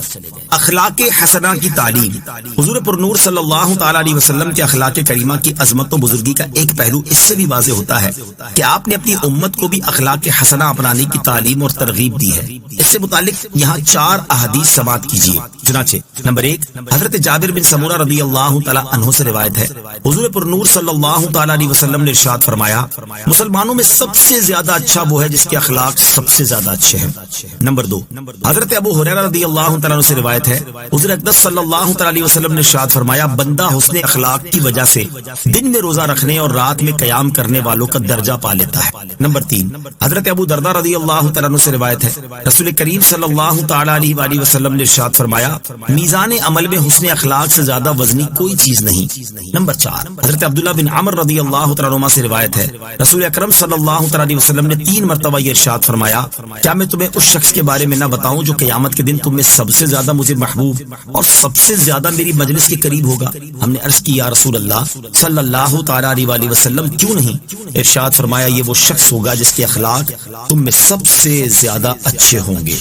اخلاق حسنہ کی تعلیم۔ حضور پرنور صلی اللہ تعالیٰ علیہ وسلم کے اخلاق کریمہ کی عظمت و بزرگی کا ایک پہلو اس سے بھی واضح ہوتا ہے کہ آپ نے اپنی امت کو بھی اخلاق حسنہ اپنانے کی تعلیم اور ترغیب دی ہے۔ اس سے متعلق یہاں 4 احادیث سماعت کیجیے۔ چنانچہ نمبر 1، حضرت جابر بن سمورہ رضی اللہ تعالیٰ عنہ سے روایت ہے، حضور پرنور صلی اللہ تعالیٰ علیہ وسلم نے ارشاد فرمایا، مسلمانوں میں سب سے زیادہ اچھا وہ ہے جس کے اخلاق سب سے زیادہ اچھے ہیں۔ نمبر 2، حضرت ابو ہریرہ رضی اللہ تعالیٰ عنہ سے روایت ہے، حضور اقدس صلی اللہ تعالیٰ علیہ وسلم نے ارشاد فرمایا، بندہ حسن اخلاق کی وجہ سے دن میں روزہ رکھنے اور رات میں قیام کرنے والوں کا درجہ پا لیتا ہے۔ نمبر 3، حضرت ابو درداء رضی اللہ تعالیٰ عنہ سے روایت ہے، رسول کریم صلی اللہ تعالیٰ علیہ وآلہ وسلم نے ارشاد فرمایا، میزان عمل میں حسن اخلاق سے زیادہ وزنی کوئی چیز نہیں۔ نمبر 4، حضرت عبداللہ بن عمر رضی اللہ تعالیٰ عنہ سے روایت ہے، رسول اکرم صلی اللہ تعالیٰ علیہ وسلم نے 3 مرتبہ یہ ارشاد فرمایا، کیا میں تمہیں اس شخص کے بارے میں نہ بتاؤں جو قیامت کے دن تم میں سب سے زیادہ مجھے محبوب اور سب سے زیادہ میری مجلس کے قریب ہوگا؟ ہم نے عرض کی، یا رسول اللہ صلی اللہ تعالیٰ علیہ وآلہ وسلم کیوں نہیں؟ ارشاد فرمایا، یہ وہ شخص ہوگا جس کے اخلاق تم میں سب سے زیادہ اچھے ہوں گے۔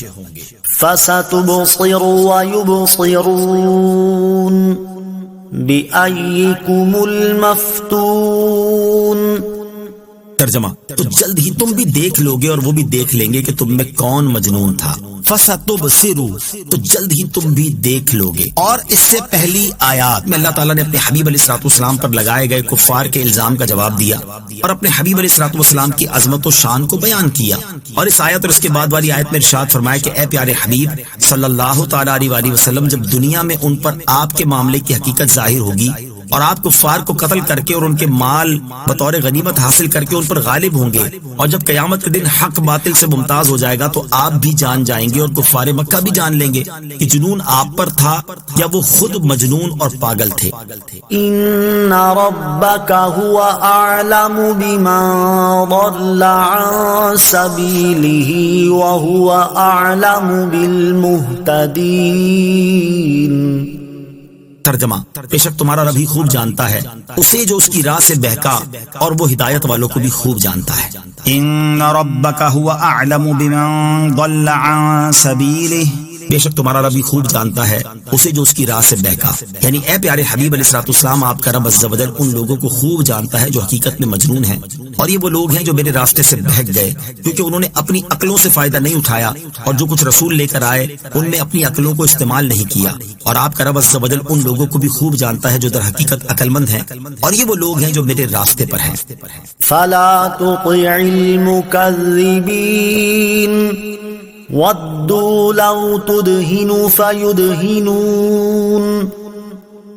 فَسَتُبْصِرُ وَيُبْصِرُونَ بِأَيِّكُمُ الْمَفْتُونُ۔ ترجمہ، تو جلد ہی تم بھی دیکھ لوگے اور وہ بھی دیکھ لیں گے کہ تم میں کون مجنون تھا۔ فَسَتُبْصِرُ، تو جلد ہی تم بھی دیکھ لوگے۔ اور اس سے پہلی آیات میں اللہ تعالیٰ نے اپنے حبیب علیہ السلام پر لگائے گئے کفار کے الزام کا جواب دیا اور اپنے حبیب علیہ السلام کی عظمت و شان کو بیان کیا، اور اس آیت اور اس کے بعد والی آیت میں ارشاد فرمایا کہ اے پیارے حبیب صلی اللہ تعالیٰ علیہ وآلہ وسلم، جب دنیا میں ان پر آپ کے معاملے کی حقیقت ظاہر ہوگی اور آپ کفار کو قتل کر کے اور ان کے مال بطور غنیمت حاصل کر کے ان پر غالب ہوں گے، اور جب قیامت کے دن حق باطل سے ممتاز ہو جائے گا تو آپ بھی جان جائیں گے اور کفار مکہ بھی جان لیں گے کہ جنون آپ پر تھا یا وہ خود مجنون اور پاگل تھے۔ ان ربک هو اعلم بمن ضل عن سبیلہ وهو اعلم بالمہتدین۔ ترجمہ، بے شک تمہارا رب ہی خوب جانتا ہے اسے جو اس کی راہ سے بہکا اور وہ ہدایت والوں کو بھی خوب جانتا ہے۔ ان ربک هو اعلم بمن ضل عن سبیلہ، بے شک تمہارا رب ہی خوب جانتا ہے اسے جو اس کی راہ سے بہکا، یعنی اے پیارے حبیب علیہ السلام، آپ کا رب عز و جل ان لوگوں کو خوب جانتا ہے جو حقیقت میں مجنون ہیں، اور یہ وہ لوگ ہیں جو میرے راستے سے بہک گئے کیونکہ انہوں نے اپنی عقلوں سے فائدہ نہیں اٹھایا، اور جو کچھ رسول لے کر آئے ان میں اپنی عقلوں کو استعمال نہیں کیا، اور آپ کا رب عز و جل ان لوگوں کو بھی خوب جانتا ہے جو در حقیقت عقل مند ہیں، اور یہ وہ لوگ ہیں جو میرے راستے پر ہیں۔ فلا تطع المكذبين وَدُّوا لَوْ تُدْهِنُ فَيُدْهِنُونَ۔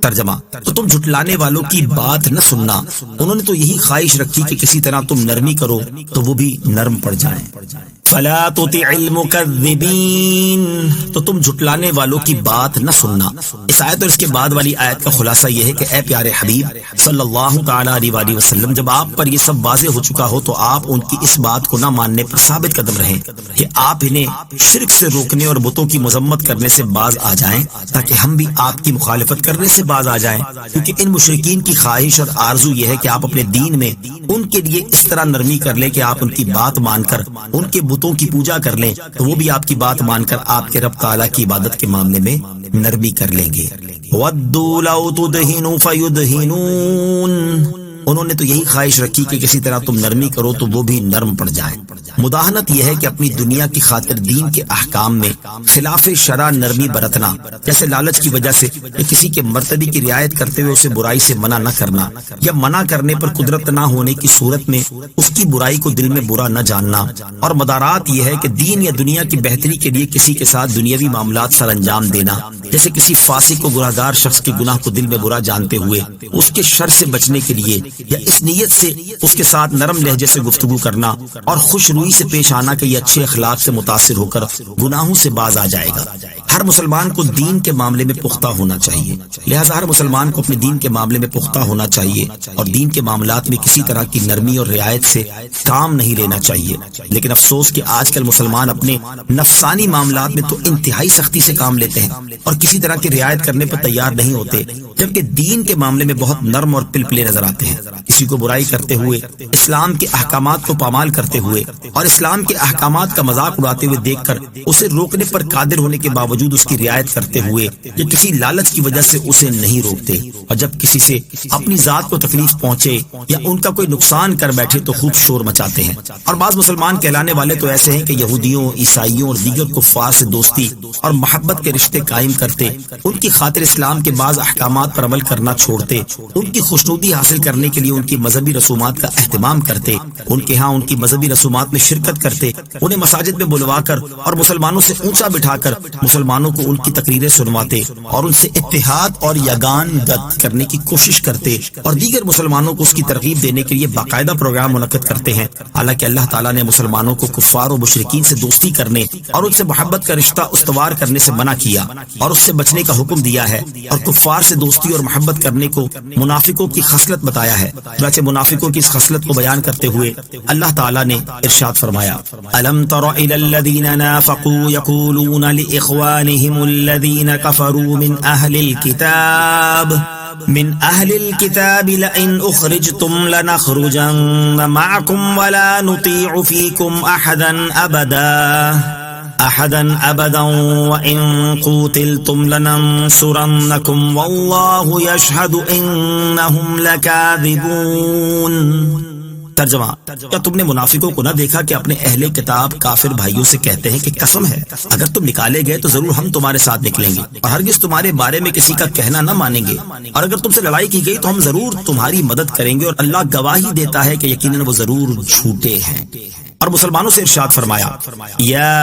ترجمہ، تو تم جھٹلانے والوں کی بات نہ سننا، انہوں نے تو یہی خواہش رکھی کہ کسی طرح تم نرمی کرو تو وہ بھی نرم پڑ جائیں۔ فلا تطع المکذبین، تو تم جھٹلانے والوں کی بات نہ سننا۔ اس آیت اور اس کے بعد والی آیت کا خلاصہ یہ ہے کہ اے پیارے حبیب صلی اللہ تعالیٰ علیہ وآلہ وسلم، جب آپ پر یہ سب واضح ہو چکا ہو تو آپ ان کی اس بات کو نہ ماننے پر ثابت قدم رہیں کہ آپ انہیں شرک سے روکنے اور بتوں کی مذمت کرنے سے باز آ جائیں، تاکہ ہم بھی آپ کی مخالفت کرنے سے باز آ جائیں، کیونکہ ان مشرکین کی خواہش اور آرزو یہ ہے کہ آپ اپنے دین میں ان کے لیے اس طرح نرمی کر لیں کہ آپ ان کی بات مان کر ان کے بتوں کی پوجا کر لیں تو وہ بھی آپ کی بات مان کر آپ کے رب تعالیٰ کی عبادت کے معاملے میں نرمی کر لیں گے۔ وَدُّوا لَوْ تُدْهِنُ فَيُدْهِنُونَ، انہوں نے تو یہی خواہش رکھی کہ کسی طرح تم نرمی کرو تو وہ بھی نرم پڑ جائیں۔ مداہنت یہ ہے کہ اپنی دنیا کی خاطر دین کے احکام میں خلاف شرع نرمی برتنا، جیسے لالچ کی وجہ سے یا کسی کے مرتبے کی رعایت کرتے ہوئے اسے برائی سے منع نہ کرنا، یا منع کرنے پر قدرت نہ ہونے کی صورت میں اس کی برائی کو دل میں برا نہ جاننا۔ اور مدارات یہ ہے کہ دین یا دنیا کی بہتری کے لیے کسی کے ساتھ دنیاوی معاملات سر انجام دینا، جیسے کسی فاسق کو گناہگار شخص کے گناہ کو دل میں برا جانتے ہوئے اس کے شر سے بچنے کے لیے یا اس نیت سے اس کے ساتھ نرم لہجے سے گفتگو کرنا اور خوش روئی سے پیش آنا کہ یہ اچھے اخلاق سے متاثر ہو کر گناہوں سے باز آ جائے گا۔ ہر مسلمان کو دین کے معاملے میں پختہ ہونا چاہیے، لہٰذا ہر مسلمان کو اپنے دین کے معاملے میں پختہ ہونا چاہیے اور دین کے معاملات میں کسی طرح کی نرمی اور رعایت سے کام نہیں لینا چاہیے۔ لیکن افسوس کہ آج کل مسلمان اپنے نفسانی معاملات میں تو انتہائی سختی سے کام لیتے ہیں اور کسی طرح کی رعایت کرنے پر تیار نہیں ہوتے، جبکہ دین کے معاملے میں بہت نرم اور پلپلے نظر آتے ہیں۔ کسی کو برائی کرتے ہوئے، اسلام کے احکامات کو پامال کرتے ہوئے اور اسلام کے احکامات کا مذاق اڑاتے ہوئے دیکھ کر اسے روکنے پر قادر ہونے کے باوجود اس کی رعایت کرتے ہوئے یا کسی لالچ کی وجہ سے اسے نہیں روکتے، اور جب کسی سے اپنی ذات کو تکلیف پہنچے یا ان کا کوئی نقصان کر بیٹھے تو خوب شور مچاتے ہیں۔ اور بعض مسلمان کہلانے والے تو ایسے ہیں کہ یہودیوں، عیسائیوں اور دیگر کفار سے دوستی اور محبت کے رشتے قائم کرتے، ان کی خاطر اسلام کے بعض احکامات پر عمل کرنا چھوڑتے، ان کی خوشنودی حاصل کرنے کے لیے ان کی مذہبی رسومات کا اہتمام کرتے، ان کے ہاں ان کی مذہبی رسومات میں شرکت کرتے، انہیں مساجد میں بلوا کر اور مسلمانوں سے اونچا بٹھا کر مسلمانوں کو ان کی تقریریں سنواتے اور ان سے اتحاد اور یگان گت کرنے کی کوشش کرتے اور دیگر مسلمانوں کو اس کی ترغیب دینے کے لیے باقاعدہ پروگرام منعقد کرتے ہیں۔ حالانکہ اللہ تعالیٰ نے مسلمانوں کو کفار و مشرکین سے دوستی کرنے اور ان سے محبت کا رشتہ استوار کرنے سے منع کیا اور اس سے بچنے کا حکم دیا ہے، اور کفار سے دوستی اور محبت کرنے کو منافقوں کی خصلت بتایا ہے۔ چنانچہ منافقوں کی اس خصلت کو بیان کرتے ہوئے اللہ تعالیٰ نے ارشاد فرمایا: أَلَمْ تَرَ إِلَى الَّذِينَ نَافَقُوا يَقُولُونَ لِإِخْوَانِهِمُ الَّذِينَ كَفَرُوا مِنْ أَهْلِ الْكِتَابِ لَئِنْ أُخْرِجْتُمْ لَنَخْرُجَنَّ مَعَكُمْ وَلَا نُطِيعُ فِيكُمْ أَحَدًا أَبَدًا وَإِنْ قُوتِلْتُمْ لَنَنْصُرَنَّكُمْ وَاللَّهُ يَشْهَدُ إِنَّهُمْ لَكَاذِبُونَ۔ ترجمہ: کیا تم نے منافقوں کو نہ دیکھا کہ اپنے اہل کتاب کافر بھائیوں سے کہتے ہیں کہ قسم ہے اگر تم نکالے گئے تو ضرور ہم تمہارے ساتھ نکلیں گے اور ہرگز تمہارے بارے میں کسی کا کہنا نہ مانیں گے، اور اگر تم سے لڑائی کی گئی تو ہم ضرور تمہاری مدد کریں گے، اور اللہ گواہی دیتا ہے کہ یقیناً وہ ضرور جھوٹے ہیں۔ اور مسلمانوں سے ارشاد فرمایا: یا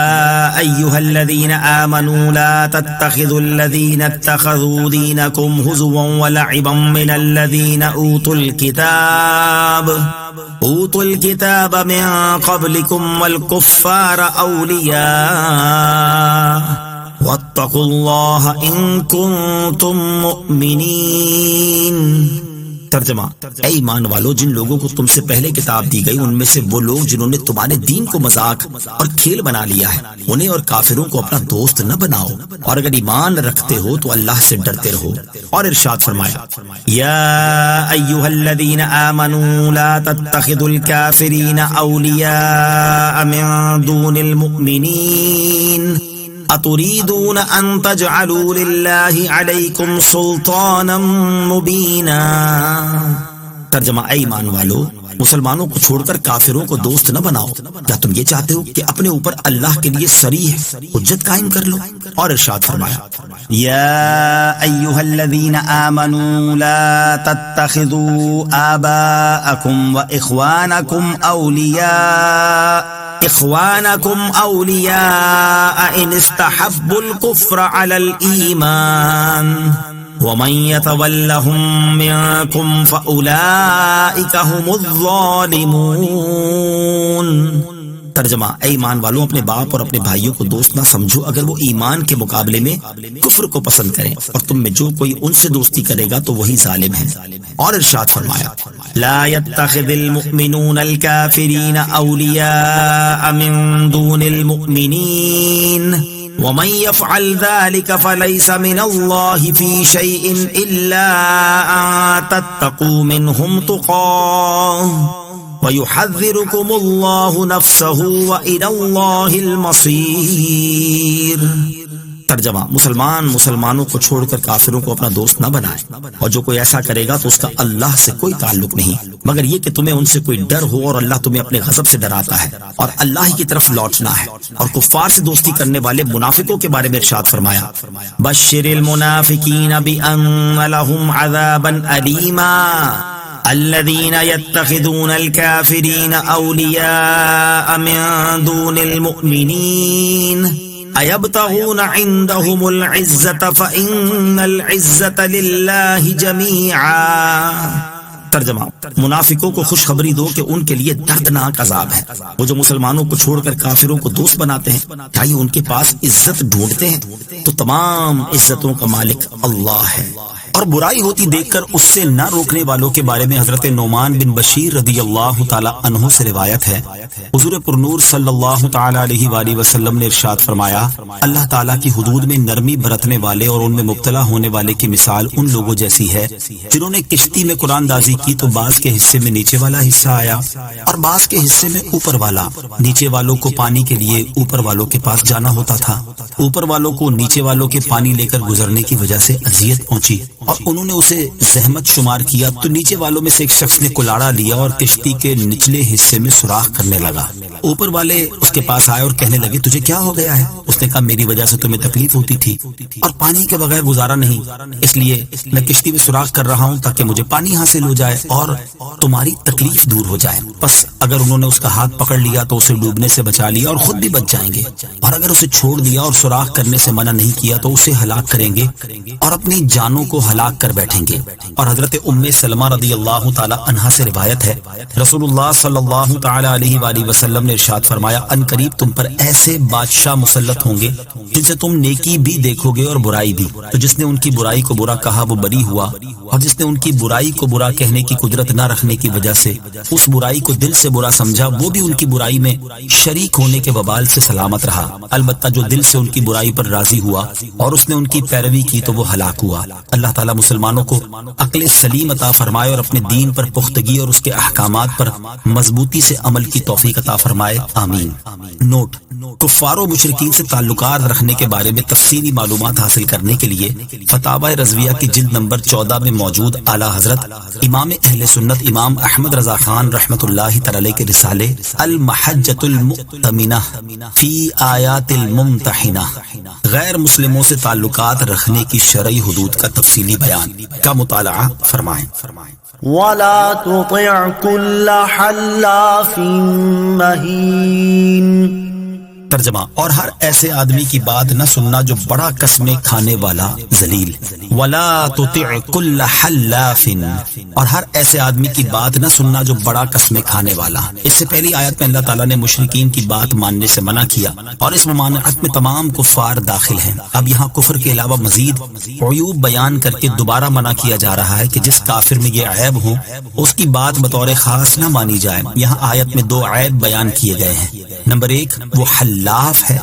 ایھا الذین آمنوا لا تتخذوا الذین اتخذوا دینکم ہزوا ولعبا من الذین اوتوا الکتاب من قبلکم والکفار اولیاء واتقوا اللہ ان کنتم مؤمنین۔ ترجمہ: اے ایمان والو، جن لوگوں کو تم سے پہلے کتاب دی گئی ان میں سے وہ لوگ جنہوں نے تمہارے دین کو مذاق اور کھیل بنا لیا ہے، انہیں اور کافروں کو اپنا دوست نہ بناؤ، اور اگر ایمان رکھتے ہو تو اللہ سے ڈرتے رہو۔ اور ارشاد فرمایا: یا ایھا الذین آمنوا لا تتخذوا الکافرین اولیاء من دون المؤمنین اتریدون ان تجعلوا للہ علیکم سلطانا مبینا۔ ترجمہ: اے ایمان والو، مسلمانوں کو چھوڑ کر کافروں کو دوست نہ بناؤ، کیا تم یہ چاہتے ہو کہ اپنے اوپر اللہ کے لیے صریح حجت قائم کر لو؟ اور ارشاد فرمایا: یا ایھا الذین آمنوا لا تتخذوا آباءکم واخوانکم اولیاء ان استحبوا الكفر على الایمان ومن يتولهم منكم فاولئک هم الظالمون۔ ترجمہ: اے ایمان والوں، اپنے باپ اور اپنے بھائیوں کو دوست نہ سمجھو اگر وہ ایمان کے مقابلے میں کفر کو پسند کریں، اور تم میں جو کوئی ان سے دوستی کرے گا تو وہی ظالم ہے۔ اور ارشاد فرمایا: لا يتخذ المؤمنون الكافرین اولیاء من دون المؤمنین ومن يفعل ذلك فليس من الله في شيء إلا أن تتقوا منهم تقاه وَيُحَذِّرُكُمُ اللَّهُ نَفْسَهُ وَإِلَى اللَّهِ الْمَصِيرُ۔ ترجمہ: مسلمانوں کو چھوڑ کر کافروں کو اپنا دوست نہ بنائے، اور جو کوئی ایسا کرے گا تو اس کا اللہ سے کوئی تعلق نہیں مگر یہ کہ تمہیں ان سے کوئی ڈر ہو، اور اللہ تمہیں اپنے غضب سے ڈراتا ہے اور اللہ ہی کی طرف لوٹنا ہے۔ اور کفار سے دوستی کرنے والے منافقوں کے بارے میں ارشاد فرمایا: بشر المنافقین بأن لهم عذابا ألیما الذين يتخذون الكافرين أولياء من دون المؤمنين أيبتغون عندهم العزة فإن العزة لله جميعا۔ ترجمہ: منافقوں کو خوشخبری دو کہ ان کے لیے دردناک عذاب ہے، وہ جو مسلمانوں کو چھوڑ کر کافروں کو دوست بناتے ہیں، کیا یہ ان کے پاس عزت ڈھونڈتے ہیں؟ تو تمام عزتوں کا مالک اللہ ہے۔ اور برائی ہوتی دیکھ کر اس سے نہ روکنے والوں کے بارے میں حضرت نعمان بن بشیر رضی اللہ تعالی عنہ سے روایت ہے، حضور پرنور صلی اللہ تعالی علیہ وآلہ وسلم نے ارشاد فرمایا، اللہ تعالیٰ کی حدود میں نرمی برتنے والے اور ان میں مبتلا ہونے والے کی مثال ان لوگوں جیسی ہے جنہوں نے کشتی میں قرآن اندازی کی تو بعض کے حصے میں نیچے والا حصہ آیا اور بعض کے حصے میں اوپر والا۔ نیچے والوں کو پانی کے لیے اوپر والوں کے پاس جانا ہوتا تھا، اوپر والوں کو نیچے والوں کے پانی لے کر گزرنے کی وجہ سے اذیت پہنچی اور انہوں نے اسے زحمت شمار کیا تو نیچے والوں میں سے ایک شخص نے کلاڑا لیا اور کشتی کے نچلے حصے میں سوراخ کرنے لگا۔ اوپر والے اس کے پاس آئے اور کہنے لگے، تجھے کیا ہو گیا ہے؟ اس نے کہا، میری وجہ سے تمہیں تکلیف ہوتی تھی اور پانی کے بغیر گزارا نہیں، اس لیے میں کشتی میں سوراخ کر رہا ہوں تاکہ مجھے پانی حاصل ہو جائے اور تمہاری تکلیف دور ہو جائے۔ بس اگر انہوں نے اس کا ہاتھ پکڑ لیا تو اسے ڈوبنے سے بچا لیا اور خود بھی بچ جائیں گے، اور اگر اسے چھوڑ دیا اور سوراخ کرنے سے منع نہیں کیا تو اسے ہلاک کریں گے اور اپنی جانوں کو ہلاک کر بیٹھیں گے۔ اور حضرت ام سلمہ رضی اللہ تعالی عنہا سے روایت ہے، رسول اللہ صلی اللہ تعالی علیہ وآلہ وسلم نے ارشاد فرمایا، ان قریب تم پر ایسے بادشاہ مسلط ہوں گے جن سے تم نیکی بھی دیکھو گے اور برائی بھی، تو جس نے ان کی برائی کو برا کہا وہ بری ہوا، اور جس نے ان کی برائی کو برا کہنے کی قدرت نہ رکھنے کی وجہ سے اس برائی کو دل سے برا سمجھا وہ بھی ان کی برائی میں شریک ہونے کے وبال سے سلامت رہا۔ البتہ جو دل سے ان کی برائی پر راضی ہوا اور اس نے ان کی پیروی کی تو وہ ہلاک ہوا۔ اللہ تعالیٰ مسلمانوں کو عقل سلیم عطا فرمائے اور اپنے دین پر پختگی اور اس کے احکامات پر مضبوطی سے عمل کی توفیق عطا فرمائے، آمین۔ نوٹ: کفار و مشرکین سے تعلقات رکھنے کے بارے میں تفصیلی معلومات حاصل کرنے کے لیے فتاوی رضویہ کی جلد نمبر 14 میں موجود اعلیٰ حضرت امام اہل سنت امام احمد رضا خان رحمۃ اللہ تعالی کے رسالے المحجۃ المؤتمنہ فی آیات الممتحنہ غیر مسلموں سے تعلقات رکھنے کی شرعی حدود کا تفصیلی بیان کا مطالعہ فرمائیں۔ وَلَا تُطِعْ كُلَّ حَلَّافٍ مَّهِينٍ۔ ترجمہ: اور ہر ایسے آدمی کی بات نہ سننا جو بڑا قسمیں کھانے والا ذلیل۔ ولا تطع كل حلاف، اور ہر ایسے آدمی کی بات نہ سننا جو بڑا قسمیں کھانے والا۔ اس سے پہلی آیت میں اللہ تعالیٰ نے مشرکین کی بات ماننے سے منع کیا اور اس ممانعت میں تمام کفار داخل ہیں۔ اب یہاں کفر کے علاوہ مزید عیوب بیان کر کے دوبارہ منع کیا جا رہا ہے کہ جس کافر میں یہ عیب ہوں اس کی بات بطور خاص نہ مانی جائے۔ یہاں آیت میں 2 عیب بیان کیے گئے ہیں۔ نمبر 1 وہ حلاف ہے۔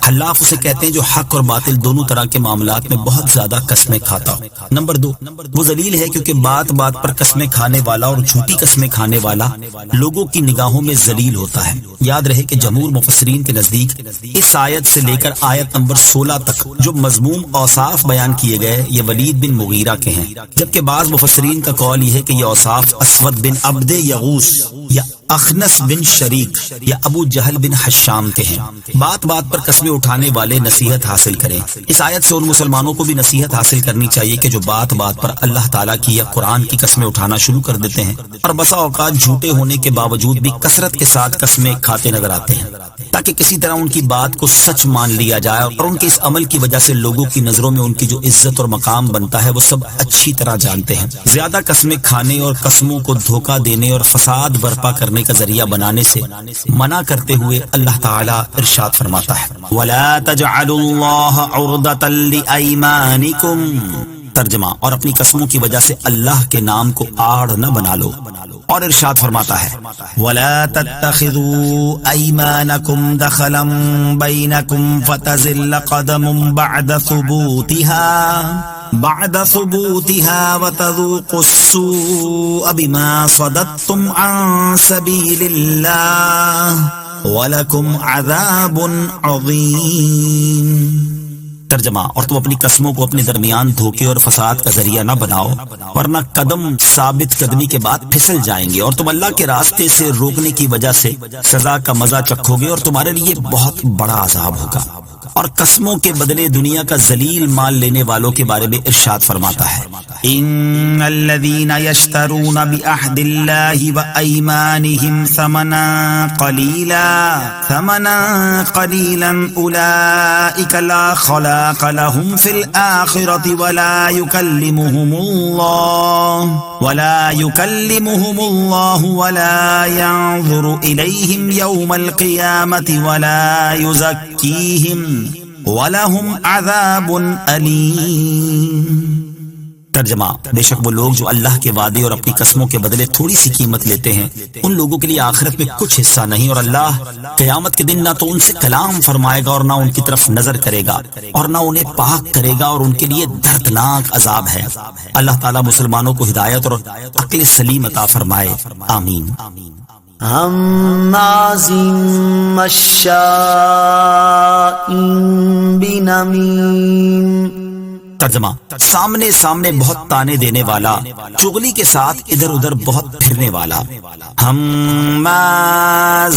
حلاف اسے کہتے ہیں جو حق اور باطل دونوں طرح کے معاملات میں بہت زیادہ قسمیں کھاتا ہو۔ نمبر 2 وہ ذلیل ہے کیونکہ بات بات پر قسمیں کھانے والا اور جھوٹی قسمیں کھانے والا لوگوں کی نگاہوں میں ذلیل ہوتا ہے۔ یاد رہے کہ جمہور مفسرین کے نزدیک اس آیت سے لے کر آیت نمبر 16 تک جو مذموم اوصاف بیان کیے گئے یہ ولید بن مغیرہ کے ہیں، جبکہ بعض مفسرین کا قول یہ ہے کہ یہ اوصاف اسود بن عبد یغوث یا اخنس بن شریک یا ابو جہل بن حشام کے ہیں۔ بات بات پر قسمیں اٹھانے والے نصیحت حاصل کریں۔ اس آیت سے ان مسلمانوں کو بھی نصیحت حاصل کرنی چاہیے کہ جو بات بات پر اللہ تعالیٰ کی یا قرآن کی قسمیں اٹھانا شروع کر دیتے ہیں اور بسا اوقات جھوٹے ہونے کے باوجود بھی کثرت کے ساتھ قسمیں کھاتے نظر آتے ہیں تاکہ کسی طرح ان کی بات کو سچ مان لیا جائے، اور ان کے اس عمل کی وجہ سے لوگوں کی نظروں میں ان کی جو عزت اور مقام بنتا ہے وہ سب اچھی طرح جانتے ہیں۔ زیادہ قسمیں کھانے اور قسموں کو دھوکہ دینے اور فساد برپا کرنے کا ذریعہ بنانے سے منع کرتے ہوئے اللہ تعالیٰ ارشاد فرماتا ہے، وَلَا تَجْعَلُوا اللَّهَ عُرْضَةً لِأَيْمَانِكُمْ۔ ترجمہ: اور اپنی قسموں کی وجہ سے اللہ کے نام کو آڑ نہ بنا لو۔ اور ارشاد فرماتا ہے، وَلَا تَتَّخِذُوا أَيْمَانَكُمْ دَخَلًا بَيْنَكُمْ فَتَزِلَّ قَدَمٌ بَعْدَ ثُبُوتِهَا وَتَذُوقُوا السُّوءَ بِمَا صَدَدتُّمْ عَن سَبِيلِ اللَّهِ وَلَكُمْ عَذَابٌ عَظِيمٌ۔ ترجمہ: اور تم اپنی قسموں کو اپنے درمیان دھوکے اور فساد کا ذریعہ نہ بناؤ ورنہ قدم ثابت قدمی کے بعد پھسل جائیں گے اور تم اللہ کے راستے سے روکنے کی وجہ سے سزا کا مزہ چکھو گے اور تمہارے لیے بہت بڑا عذاب ہوگا۔ اور قسموں کے بدلے دنیا کا ذلیل مال لینے والوں کے بارے میں ارشاد فرماتا ہے، ان الذين يشترون بعهد الله وايمانهم ثمنا قليلا اولئك لا خلاق لهم في الاخره ولا يكلمهم الله ولا ينظر اليهم يوم القيامه ولا يزكيهم وَلَهُمْ عَذَابٌ أَلِيمٌ۔ ترجمہ، بے شک وہ لوگ جو اللہ کے وعدے اور اپنی قسموں کے بدلے تھوڑی سی قیمت لیتے ہیں ان لوگوں کے لیے آخرت میں کچھ حصہ نہیں، اور اللہ قیامت کے دن نہ تو ان سے کلام فرمائے گا اور نہ ان کی طرف نظر کرے گا اور نہ انہیں پاک کرے گا، اور ان کے لیے دردناک عذاب ہے۔ اللہ تعالیٰ مسلمانوں کو ہدایت اور عقل سلیم عطا فرمائے، آمین۔ ہمازٍ مشاء بنمیم۔ ترجمہ، سامنے سامنے بہت تانے دینے والا، چغلی کے ساتھ ادھر ادھر بہت پھرنے والا۔ ہماز،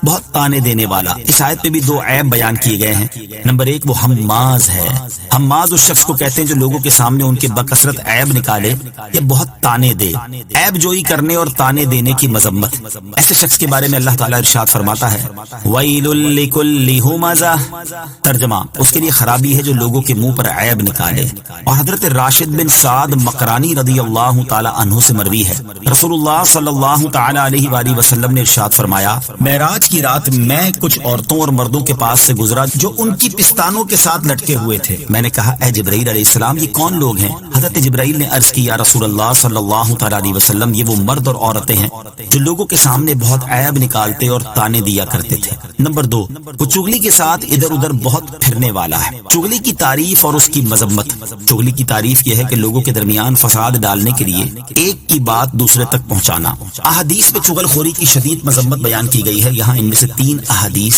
بہت تانے دینے والا۔ اس آیت میں بھی دو عیب بیان کیے گئے ہیں۔ نمبر ایک، وہ ہماز ہے۔ ہماز اس شخص کو کہتے ہیں جو لوگوں کے سامنے ان کے بکثرت عیب نکالے یا بہت تانے دے۔ عیب جوئی کرنے اور تانے دینے کی مذمت، ایسے شخص کے بارے میں اللہ تعالیٰ ارشاد فرماتا ہے وَيْلٌ لِكُلِّ ہُمَزَةٍ۔ ترجمہ، اس کے لیے خرابی ہے جو لوگوں کے منہ پر عیب نکالے۔ اور حضرت راشد بن سعد مقرانی رضی اللہ تعالی عنہ سے مروی ہے، رسول اللہ صلی اللہ تعالی علیہ وآلہ وسلم نے ارشاد فرمایا، معراج کی رات میں کچھ عورتوں اور مردوں کے پاس سے گزرا جو ان کی پستانوں کے ساتھ لٹکے ہوئے تھے۔ میں نے کہا اے جبرائیل علیہ السلام، یہ کون لوگ ہیں؟ حضرت جبرائیل نے عرض کی، یا رسول اللہ صلی اللہ تعالی علیہ وسلم، یہ وہ مرد اور عورتیں ہیں جو لوگوں کے سامنے بہت عیب نکالتے اور تانے دیا کرتے تھے۔ نمبر دو، وہ چغلی کے ساتھ ادھر ادھر بہت پھرنے والا ہے۔ چغلی کی تعریف اور اس کی مذمت۔ چغلی کی تعریف یہ ہے کہ لوگوں کے درمیان فساد ڈالنے کے لیے ایک کی بات دوسرے تک پہنچانا۔ احادیث میں چغل خوری کی شدید مذمت بیان کی گئی ہے، یہاں ان میں سے 3 احادیث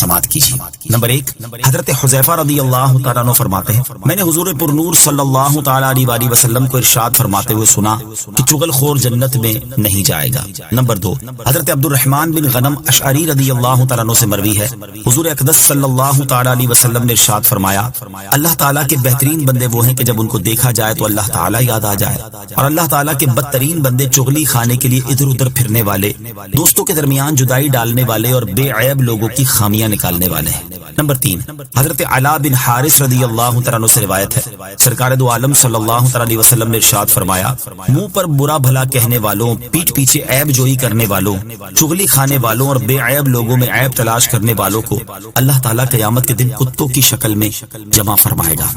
سماعت کیجیے۔ نمبر 1، حضرت حذیفہ رضی اللہ تعالیٰ عنہ فرماتے ہیں، میں نے حضور پر نور صلی اللہ تعالیٰ علیہ وآلہ وسلم کو ارشاد فرماتے ہوئے سنا کہ چغل خور جنت میں نہیں جائے گا۔ نمبر 2، حضرت عبد الرحمن بن غنم اشعری رضی اللہ تعالیٰ عنہ سے مروی ہے، حضور اقدس صلی اللہ تعالیٰ علیہ وسلم نے ارشاد فرمایا، اللہ تعالیٰ کے بہترین بندے وہ ہیں کہ جب ان کو دیکھا جائے تو اللہ تعالیٰ یاد آ جائے، اور اللہ تعالیٰ کے بدترین بندے چغلی کھانے کے لیے ادھر ادھر پھرنے والے، دوستوں کے درمیان جدائی ڈالنے والے اور بے عیب لوگوں کی خامیاں نکالنے والے ہیں۔ نمبر 3، حضرت علا بن حارث رضی اللہ تعالیٰ عنہ سے روایت ہے، سرکار دو عالم صلی اللہ تعالیٰ علیہ وسلم نے ارشاد فرمایا، منہ پر برا بھلا کہنے والوں، پیٹھ پیچھے عیب جوئی کرنے والوں، چغلی کھانے والوں اور بے عیب لوگوں میں عیب تلاش کرنے والوں کو اللہ تعالیٰ قیامت کے دن کتوں کی شکل میں جمع فرمائے گا۔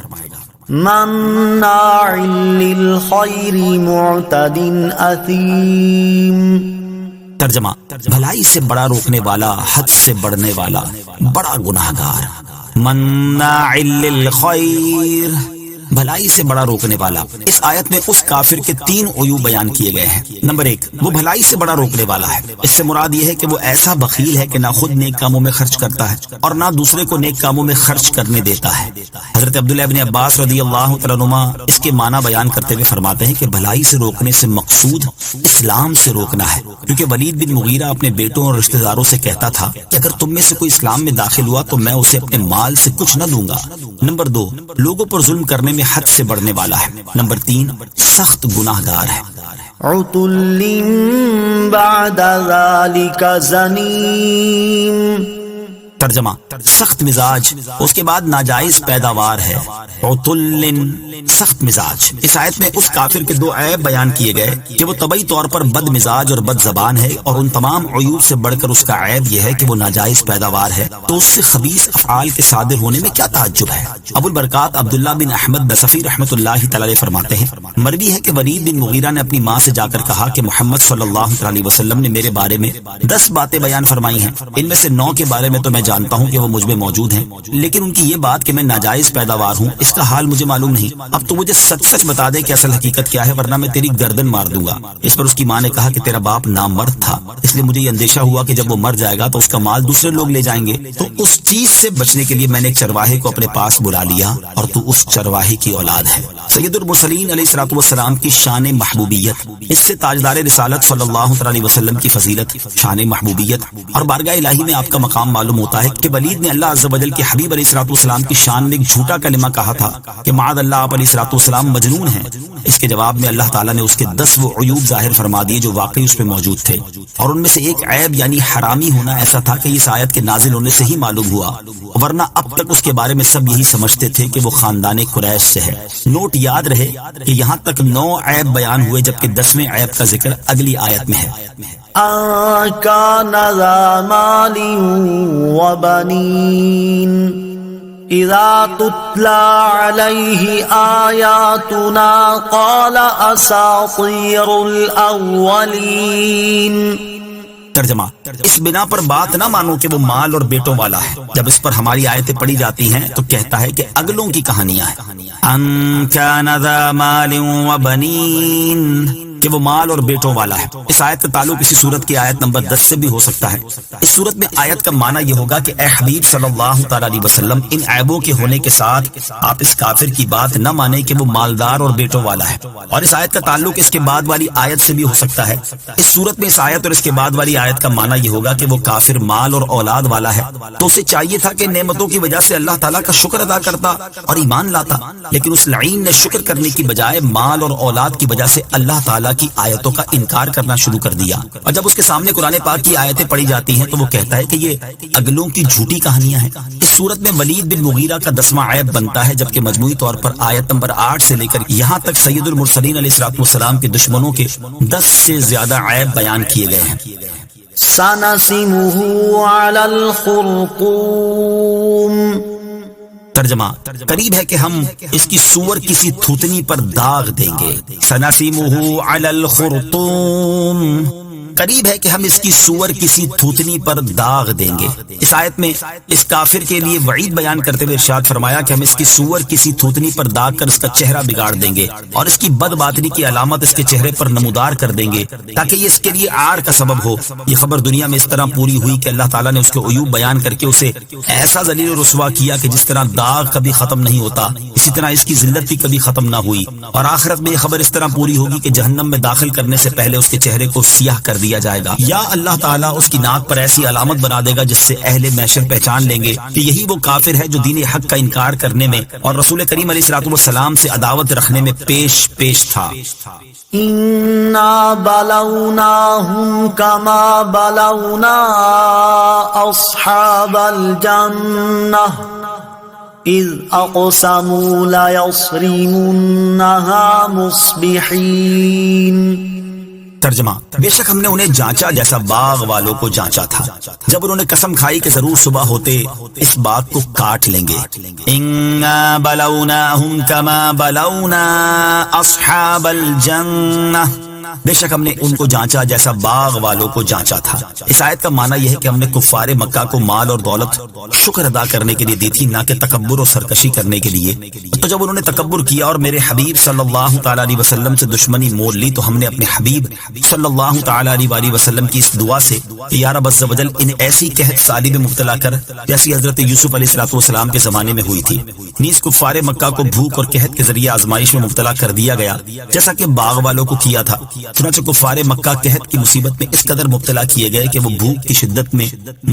مناع للخیر معتد اثیم۔ ترجمہ، بھلائی سے بڑا روکنے والا، حد سے بڑھنے والا، بڑا گناہگار۔ مناع للخیر، بھلائی سے بڑا روکنے والا۔ اس آیت میں اس کافر کے 3 عیوب بیان کیے گئے ہیں۔ نمبر 1، وہ بھلائی سے بڑا روکنے والا ہے۔ اس سے مراد یہ ہے کہ وہ ایسا بخیل ہے کہ نہ خود نیک کاموں میں خرچ کرتا ہے اور نہ دوسرے کو نیک کاموں میں خرچ کرنے دیتا ہے۔ حضرت عبداللہ ابن عباس رضی اللہ تعالیٰ عنہما اس کے معنی بیان کرتے ہوئے فرماتے ہیں کہ بھلائی سے روکنے سے مقصود اسلام سے روکنا ہے، کیونکہ ولید بن مغیرہ اپنے بیٹوں اور رشتہ داروں سے کہتا تھا کہ اگر تم میں سے کوئی اسلام میں داخل ہوا تو میں اسے اپنے مال سے کچھ نہ دوں گا۔ نمبر 2، لوگوں پر ظلم کرنے میں حد سے بڑھنے والا ہے۔ نمبر 3، سخت گناہگار ہے۔ عتل بعد ذلك زنیم۔ ترجمہ، سخت مزاج، اس کے بعد ناجائز پیداوار ہے۔ عتل، سخت مزاج۔ اس آیت میں اس کافر کے 2 عیب بیان کیے گئے کہ وہ طبعی طور پر بد مزاج اور بد زبان ہے، اور ان تمام عیوب سے بڑھ کر اس کا عیب یہ ہے کہ وہ ناجائز پیداوار ہے، تو اس سے خبیث افعال کے صادر ہونے میں کیا تعجب ہے۔ ابو البرکات عبداللہ بن احمد نصفی رحمۃ اللہ تعالی علیہ فرماتے ہیں، مروی ہے کہ ولید بن مغیرہ نے اپنی ماں سے جا کر کہا کہ محمد صلی اللہ علیہ وسلم نے میرے بارے میں 10 باتیں بیان فرمائی ہیں، ان میں سے 9 کے بارے میں تو میں جانتا ہوں کہ وہ مجھ میں موجود ہیں، لیکن ان کی یہ بات کہ میں ناجائز پیداوار ہوں اس کا حال مجھے معلوم نہیں۔ اب تو مجھے سچ سچ بتا دے کہ اصل حقیقت کیا ہے، ورنہ میں تیری گردن مار دوں گا۔ اس پر اس کی ماں نے کہا کہ تیرا باپ نامرد تھا، اس لیے مجھے یہ اندیشہ ہوا کہ جب وہ مر جائے گا تو اس کا مال دوسرے لوگ لے جائیں گے، تو اس چیز سے بچنے کے لیے میں نے ایک چرواہے کو اپنے پاس بلا لیا، اور تو اس چرواہے کی اولاد ہے۔ سید المرسلین علیہ الصلوۃ والسلام کی شان محبوبیت، اس سے تاجدار رسالت صلی اللہ علیہ وسلم کی فضیلت، شان محبوبیت اور بارگاہ الہی میں آپ کا مقام معلوم ہوتا ہے کہ ولید نے اللہ عز و جل کے حبیب علیہ الصلوۃ والسلام کی شان میں ایک جھوٹا کلمہ کہا تھا کہ معاذ اللہ، آپ علیہ الصلوۃ والسلام مجنون ہیں۔ اس کے جواب میں اللہ تعالیٰ نے اس کے 10 وہ عیوب ظاہر فرما دیے جو واقعی اس میں موجود تھے، اور ان میں سے ایک عیب یعنی حرامی ہونا ایسا تھا کہ اس آیت کے نازل ہونے سے ہی معلوم ہوا، ورنہ اب تک اس کے بارے میں سب یہی سمجھتے تھے کہ وہ خاندان قریش سے ہے۔ نوٹ یاد رہے کہ یہاں تک 9 عیب بیان ہوئے، جبکہ 10ویں عیب کا ذکر اگلی آیت میں ہے۔ كان ذا مال وبنين۔ إذا تتلى عليه آياتنا قال أساطير الأولين. ترجمہ: اس بنا پر بات نہ مانو کہ وہ مال اور بیٹوں والا ہے. جب اس پر ہماری آیتیں پڑھی جاتی ہیں تو کہتا ہے کہ اگلوں کی کہانیاں ہیں. ان کان ذا مال وبنین، کہ وہ مال اور بیٹوں والا ہے. اس آیت کا تعلق اسی سورت کی آیت نمبر 10 سے بھی ہو سکتا ہے. اس سورت میں آیت کا معنی یہ ہوگا کہ اے حبیب صلی اللہ تعالی علیہ وسلم، ان عیبوں کے ہونے کے ساتھ آپ اس کافر کی بات نہ مانیں کہ وہ مالدار اور بیٹوں والا ہے. اور اس آیت کا تعلق اس کے بعد والی آیت سے بھی ہو سکتا ہے. اس سورت میں اس آیت اور اس کے بعد والی آیت کا معنی یہ ہوگا کہ وہ کافر مال اور اولاد والا ہے تو اسے چاہیے تھا کہ نعمتوں کی وجہ سے اللہ تعالیٰ کا شکر ادا کرتا اور ایمان لاتا، لیکن اس لعین نے شکر کرنے کی بجائے مال اور اولاد کی وجہ سے اللہ تعالیٰ کی آیتوں کا انکار کرنا شروع کر دیا. اور جب اس کے سامنے قرآن پاک کی آیتیں پڑھی جاتی ہیں تو وہ کہتا ہے کہ یہ اگلوں کی جھوٹی کہانیاں ہیں. اس صورت میں ولید بن مغیرہ کا 10واں عیب بنتا ہے، جبکہ مجموعی طور پر آیت نمبر 8 سے لے کر یہاں تک سید المرسلین علیہ الصلوۃ والسلام کے دشمنوں کے 10 سے زیادہ عیب بیان کیے گئے ہیں. سنسمه على الخرطوم. ترجمہ: قریب ہے کہ ہم اس کی سور کسی تھوتنی پر داغ دیں گے. سنسمہ علی الخرطوم، قریب ہے کہ ہم اس کی سور کسی تھوتنی پر داغ دیں گے. اس آیت میں اس کافر کے لیے وعید بیان کرتے ہوئے ارشاد فرمایا کہ ہم اس کی سور کسی تھوتنی پر داغ کر اس کا چہرہ بگاڑ دیں گے اور اس کی بد باطنی کی علامت اس کے چہرے پر نمودار کر دیں گے تاکہ یہ اس کے لیے عار کا سبب ہو. یہ خبر دنیا میں اس طرح پوری ہوئی کہ اللہ تعالیٰ نے اس کے عیوب بیان کر کے اسے ایسا ذلیل و رسوا کیا کہ جس طرح داغ کبھی ختم نہیں ہوتا اسی طرح اس کی ذلت بھی کبھی ختم نہ ہوئی. اور آخرت میں یہ خبر اس طرح پوری ہوگی کہ جہنم میں داخل کرنے سے پہلے اس کے چہرے کو سیاہ کر دیا جائے گا، یا اللہ تعالیٰ اس کی ناک پر ایسی علامت بنا دے گا جس سے اہل محشر پہچان لیں گے کہ یہی وہ کافر ہے جو دین حق کا انکار کرنے میں اور رسول کریم علیہ الصلوۃ والسلام سے عداوت رکھنے میں پیش تھا. إنا بلوناهم كما بلونا أصحاب الجنة إذ أقسموا ليصرمنها مصبحين. ترجمہ: بے شک ہم نے انہیں جانچا جیسا باغ والوں کو جانچا تھا جب انہوں نے قسم کھائی کہ ضرور صبح ہوتے اس باغ کو کاٹ لیں گے. انا بلوناہم کما بلونا اصحاب الجنہ، بے شک ہم نے ان کو جانچا جیسا باغ والوں کو جانچا تھا. اس آیت کا معنی یہ ہے کہ ہم نے کفار مکہ کو مال اور دولت شکر ادا کرنے کے لیے دی تھی، نہ کہ تکبر اور سرکشی کرنے کے لیے. تو جب انہوں نے تکبر کیا اور میرے حبیب صلی اللہ تعالی علیہ وسلم سے دشمنی مول لی تو ہم نے اپنے حبیب صلی اللہ تعالی علیہ وسلم کی اس دعا سے کہ یا رب عز و جل انہیں ایسی قحط سالی میں مبتلا کر جیسی حضرت یوسف علیہ الصلوۃ والسلام کے زمانے میں ہوئی تھی، نیز کفار مکہ کو بھوک اور قحط کے ذریعے آزمائش میں مبتلا کر دیا گیا جیسا کہ باغ والوں کو کیا تھا. چنانچہ کفار مکہ قحط کی مصیبت میں اس قدر مبتلا کیے گئے کہ وہ بھوک کی شدت میں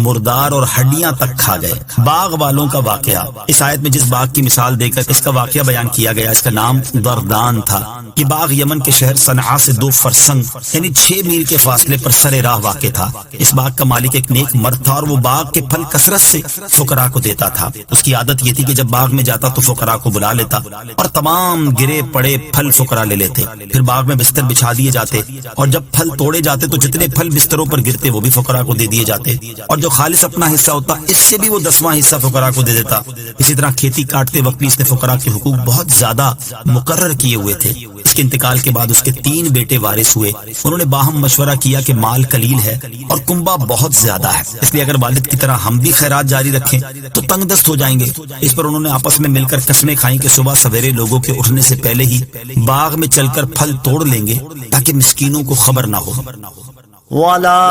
مردار اور ہڈیاں تک کھا گئے. باغ والوں کا واقعہ، اس آیت میں جس باغ کی مثال دے کر اس کا واقعہ بیان کیا گیا اس کا نام دردان تھا. یہ باغ یمن کے شہر صنعاء سے 2 فرسنگ یعنی 6 میل کے فاصلے پر سر راہ واقع تھا. اس باغ کا مالک ایک نیک مرد تھا اور وہ باغ کے پھل کثرت سے فقراء کو دیتا تھا. اس کی عادت یہ تھی کہ جب باغ میں جاتا تو فقراء کو بلا لیتا اور تمام گرے پڑے پھل فقراء لے لیتے. پھر باغ میں بستر بچھا دیے جاتے اور جب پھل توڑے جاتے تو جتنے پھل بستروں پر گرتے وہ بھی فقراء کو دے دیے جاتے اور جو خالص اپنا حصہ ہوتا اس سے بھی وہ 10واں حصہ فقراء کو دے دیتا. اسی طرح کھیتی کاٹتے وقت بھی اس نے فقراء کے حقوق بہت زیادہ مقرر کیے ہوئے تھے. اس کے انتقال کے بعد اس کے 3 بیٹے وارث ہوئے. انہوں نے باہم مشورہ کیا کہ مال قلیل ہے اور کنبہ بہت زیادہ ہے، اس لیے اگر والد کی طرح ہم بھی خیرات جاری رکھیں تو تنگ دست ہو جائیں گے. اس پر انہوں نے آپس میں مل کر قسمیں کھائیں کہ صبح سویرے لوگوں کے اٹھنے سے پہلے ہی باغ میں چل کر پھل توڑ لیں گے تاکہ مسکینوں کو خبر نہ ہو. ولا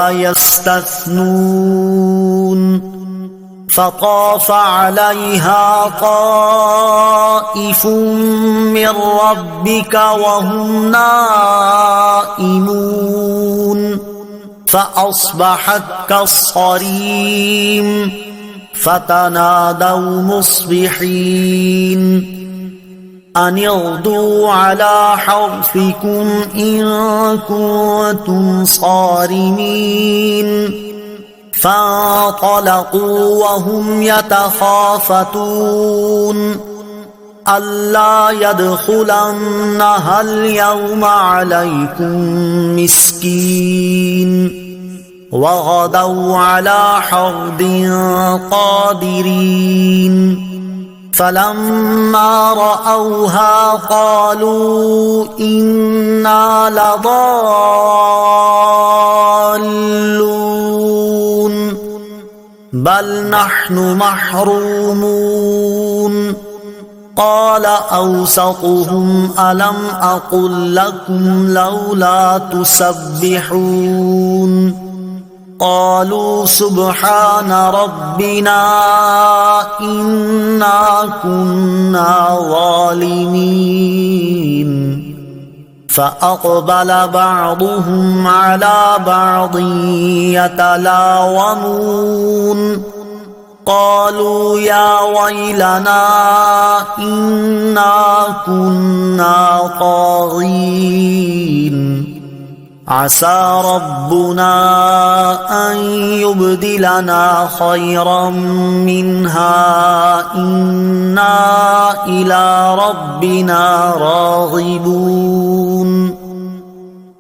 يستثنون فطاف عليها طائف من ربك وهم نائمون فأصبحت كالصريم فتنادوا مصبحين أن اغدوا على حرثكم إن كنتم صارمين فانطلقوا وهم يتخافتون ألا يدخلنها اليوم عليكم مسكين وغدوا على حرد قادرين فلما رأوها قالوا إنا لضالون بل نحن محرومون قال أوسطهم ألم أقل لكم لولا تسبحون قالوا سبحان ربنا إنا كنا ظالمين فأقبل بعضهم على بعض يتلاومون قالوا يا ويلنا إنا كنا طاغين عسى ربنا أن يبدلنا خيرا منها إنا إلى ربنا راغبون.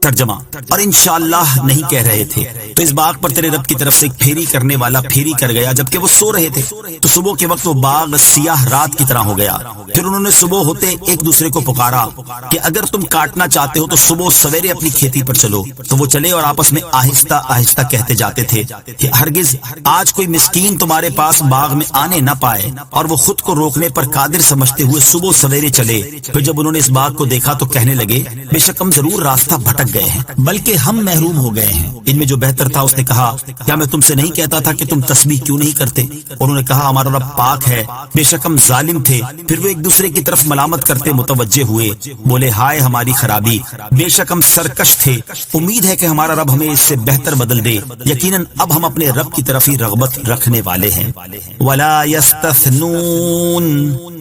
ترجمہ: اور انشاءاللہ نہیں کہہ رہے تھے تو اس باغ پر تیرے رب کی طرف سے ایک پھیری کرنے والا پھیری کر گیا جبکہ وہ سو رہے تھے، تو صبح کے وقت وہ باغ سیاہ رات کی طرح ہو گیا. پھر انہوں نے صبح ہوتے ایک دوسرے کو پکارا کہ اگر تم کاٹنا چاہتے ہو تو صبح سویرے اپنی کھیتی پر چلو. تو وہ چلے اور آپس میں آہستہ آہستہ کہتے جاتے تھے کہ ہرگز آج کوئی مسکین تمہارے پاس باغ میں آنے نہ پائے. اور وہ خود کو روکنے پر قادر سمجھتے ہوئے صبح سویرے چلے. پھر جب انہوں نے اس باغ کو دیکھا تو کہنے لگے بے شک ہم ضرور راستہ بھٹک گئے ہیں بلکہ ہم محروم ہو گئے ہیں. ان میں جو بہتر تھا اس نے کہا کیا میں تم سے نہیں کہتا تھا کہ تم تسبیح کیوں نہیں کرتے؟ انہوں نے کہا ہمارا رب پاک ہے، بے شک ہم ظالم تھے. پھر وہ ایک دوسرے کی طرف ملامت کرتے متوجہ ہوئے، بولے ہائے ہماری خرابی، بے شک ہم سرکش تھے. امید ہے کہ ہمارا رب ہمیں اس سے بہتر بدل دے. یقیناً اب ہم اپنے رب کی طرف ہی رغبت رکھنے والے ہیں. ولا یستثنون،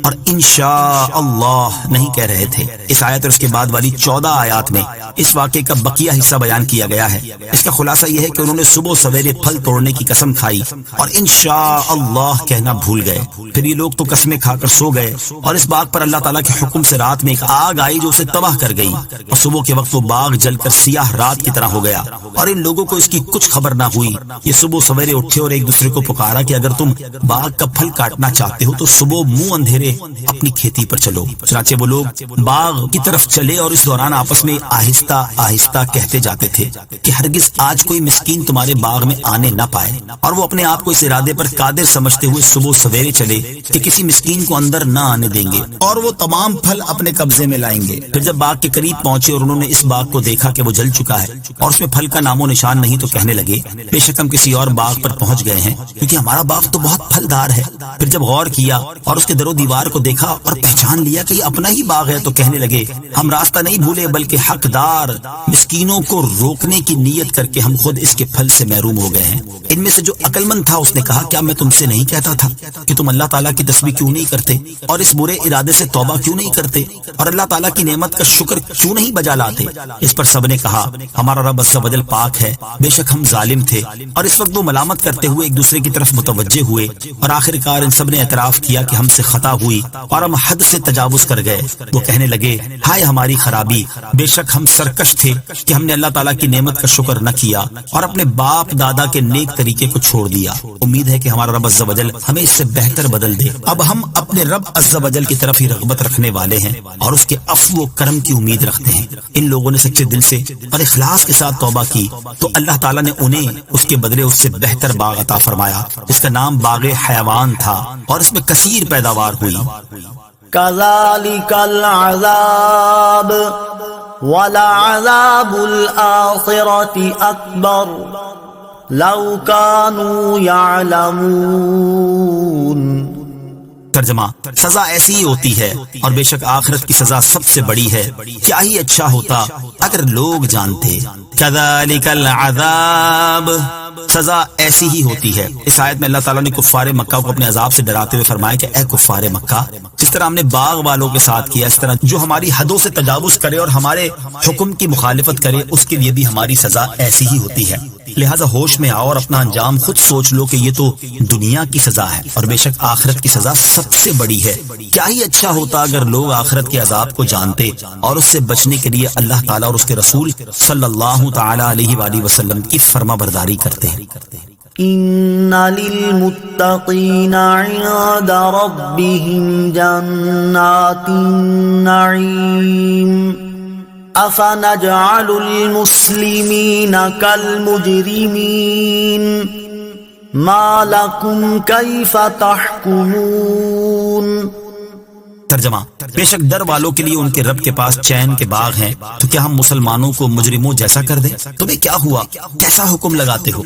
اور انشاء اللہ نہیں کہہ رہے تھے. اس آیت اور اس کے بعد والی 14 آیات میں اس واقعے کا بقیہ حصہ بیان کیا گیا ہے. اس کا خلاصہ یہ ہے کہ انہوں نے صبح سویرے پھل توڑنے کی قسم کھائی اور انشاء اللہ کہنا بھول گئے. پھر یہ لوگ تو قسمیں کھا کر سو گئے اور اس باغ پر اللہ تعالیٰ کے حکم سے رات میں ایک آگ آئی جو اسے تباہ کر گئی، اور صبح کے وقت وہ باغ جل کر سیاہ رات کی طرح ہو گیا اور ان لوگوں کو اس کی کچھ خبر نہ ہوئی. یہ صبح سویرے اٹھے اور ایک دوسرے کو پکارا کہ اگر تم باغ کا پھل کاٹنا چاہتے ہو تو صبح منہ اندھیرے اپنی کھیتی پر چلو. چنانچہ وہ لوگ باغ کی طرف چلے اور اس دوران آپس میں آہستہ آہستہ کہتے جاتے تھے کہ ہرگز آج کوئی مسکین تمہارے باغ میں آنے نہ پائے. اور وہ اپنے آپ کو اس ارادے پر قادر سمجھتے ہوئے صبح سویرے چلے کہ کسی مسکین کو اندر نہ آنے دیں گے اور وہ تمام پھل اپنے قبضے میں لائیں گے. پھر جب باغ کے قریب پہنچے اور انہوں نے اس باغ کو دیکھا کہ وہ جل چکا ہے اور اس میں پھل کا نام و نشان نہیں تو کہنے لگے بے شک ہم کسی اور باغ پر پہنچ گئے ہیں کیونکہ ہمارا باغ تو بہت پھلدار ہے. پھر جب غور کیا اور اس کے در و دیوار کو دیکھا اور پہچان لیا کہ یہ اپنا ہی باغ ہے تو کہنے لگے ہم راستہ نہیں بھولے بلکہ حقدار مسکینوں کو روکنے کی نیت کر کے ہم خود اس کے پھل سے محروم ہو گئے ہیں. ان میں سے جو عقل مند تھا اس نے کہا کیا میں تم سے نہیں کہتا تھا کہ تم اللہ تعالیٰ کی تسبیح کیوں نہیں کرتے اور اس برے ارادے سے توبہ کیوں نہیں کرتے اور اللہ تعالیٰ کی نعمت کا شکر کیوں نہیں بجا لاتے؟ اس پر سب نے کہا ہمارا رب عز و جل پاک ہے، بے شک ہم ظالم تھے. اور اس وقت وہ ملامت کرتے ہوئے ایک دوسرے کی طرف متوجہ ہوئے اور آخر کار ان سب نے اعتراف کیا کہ ہم سے خطا ہوئی اور ہم حد سے تجاوز کر گئے. وہ کہنے لگے ہائے ہماری خرابی، بے شک ہم سرکش تھے کہ ہم نے اللہ تعالیٰ کی نعمت کا شکر نہ کیا اور اپنے باپ دادا کے نیک طریقے کو چھوڑ دیا. امید ہے کہ ہمارا رب عز و جل ہمیں اس سے بہتر بدل دے. اب ہم اپنے رب عز و جل کی طرف ہی رغبت رکھنے والے ہیں اور اس کے عفو و کرم کی امید رکھتے ہیں. ان لوگوں نے سچے دل سے اور اخلاص کے ساتھ توبہ کی تو اللہ تعالیٰ نے انہیں اس کے بدلے اس سے بہتر باغ عطا فرمایا. اس کا نام باغ حیوان تھا اور اس میں کثیر پیداوار ہوئی. كذلك العذاب ولعذاب الآخرة أكبر لو كانوا يعلمون. ترجمہ: سزا ایسی ہی ہوتی ہے اور بے شک آخرت کی سزا سب سے بڑی ہے. کیا ہی اچھا ہوتا اگر لوگ جانتے. کذالک العذاب، سزا ایسی ہی ہوتی ہے. اس آیت میں اللہ تعالیٰ نے کفار مکہ کو اپنے عذاب سے ڈراتے ہوئے فرمایا کہ اے کفار مکہ، جس طرح ہم نے باغ والوں کے ساتھ کیا اس طرح جو ہماری حدوں سے تجاوز کرے اور ہمارے حکم کی مخالفت کرے اس کے لیے بھی ہماری سزا ایسی ہی ہوتی ہے. لہٰذا ہوش میں آؤ اور اپنا انجام خود سوچ لو کہ یہ تو دنیا کی سزا ہے اور بے شک آخرت کی سزا سب سے بڑی ہے. کیا ہی اچھا ہوتا اگر لوگ آخرت کے عذاب کو جانتے اور اس سے بچنے کے لیے اللہ تعالیٰ اور اس کے رسول صلی اللہ تعالیٰ علیہ وآلہ وسلم کی فرما برداری کرتے ہیں. إن للمتقين عند ربهم جنات النعيم أفنجعل المسلمين كالمجرمين ما لكم كيف تحكمون. ترجمہ: بے شک ڈر والوں کے لیے ان کے رب کے پاس چین کے باغ ہیں، تو کیا ہم مسلمانوں کو مجرموں جیسا کر دیں؟ تمہیں کیا ہوا؟ کیسا حکم لگاتے ہو؟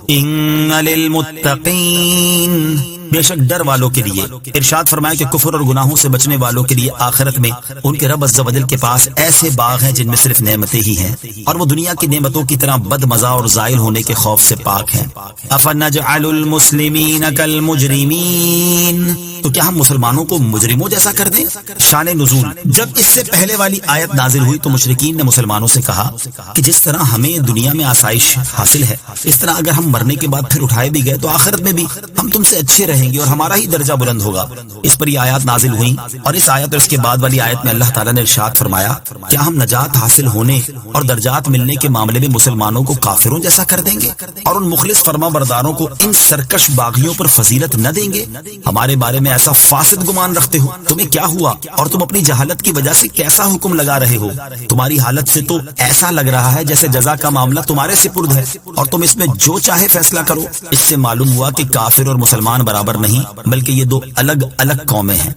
ان للمتقین، بے شک ڈر والوں کے لیے. ارشاد فرمایا کہ کفر اور گناہوں سے بچنے والوں کے لیے آخرت میں ان کے رب عز و جل کے پاس ایسے باغ ہیں جن میں صرف نعمتیں ہی ہیں، اور وہ دنیا کی نعمتوں کی طرح بد مزہ اور زائل ہونے کے خوف سے پاک ہیں. افنجعل المسلمین کالمجرمین، تو کیا ہم مسلمانوں کو مجرموں جیسا کر دیں؟ شان نزول: جب اس سے پہلے والی آیت نازل ہوئی تو مشرکین نے مسلمانوں سے کہا کہ جس طرح ہمیں دنیا میں آسائش حاصل ہے، اس طرح اگر ہم مرنے کے بعد پھر اٹھائے بھی گئے تو آخرت میں بھی ہم تم سے اچھے رہیں گے اور ہمارا ہی درجہ بلند ہوگا. اس پر یہ آیات نازل ہوئی، اور اس آیت اور اس کے بعد والی آیت میں اللہ تعالیٰ نے ارشاد فرمایا: کیا ہم نجات حاصل ہونے اور درجات ملنے کے معاملے میں مسلمانوں کو کافروں جیسا کر دیں گے اور ان مخلص فرما برداروں کو ان سرکش باغیوں پر فضیلت نہ دیں گے؟ ہمارے بارے میں ایسا فاسد گمان رکھتے ہو؟ تمہیں کیا ہوا اور تم اپنی جہالت کی وجہ سے کیسا حکم لگا رہے ہو؟ تمہاری حالت سے تو ایسا لگ رہا ہے جیسے جزا کا معاملہ تمہارے سپرد ہے اور تم اس میں جو چاہے فیصلہ کرو. اس سے معلوم ہوا کہ کافر اور مسلمان برابر نہیں، بلکہ یہ دو الگ الگ قومیں ہیں.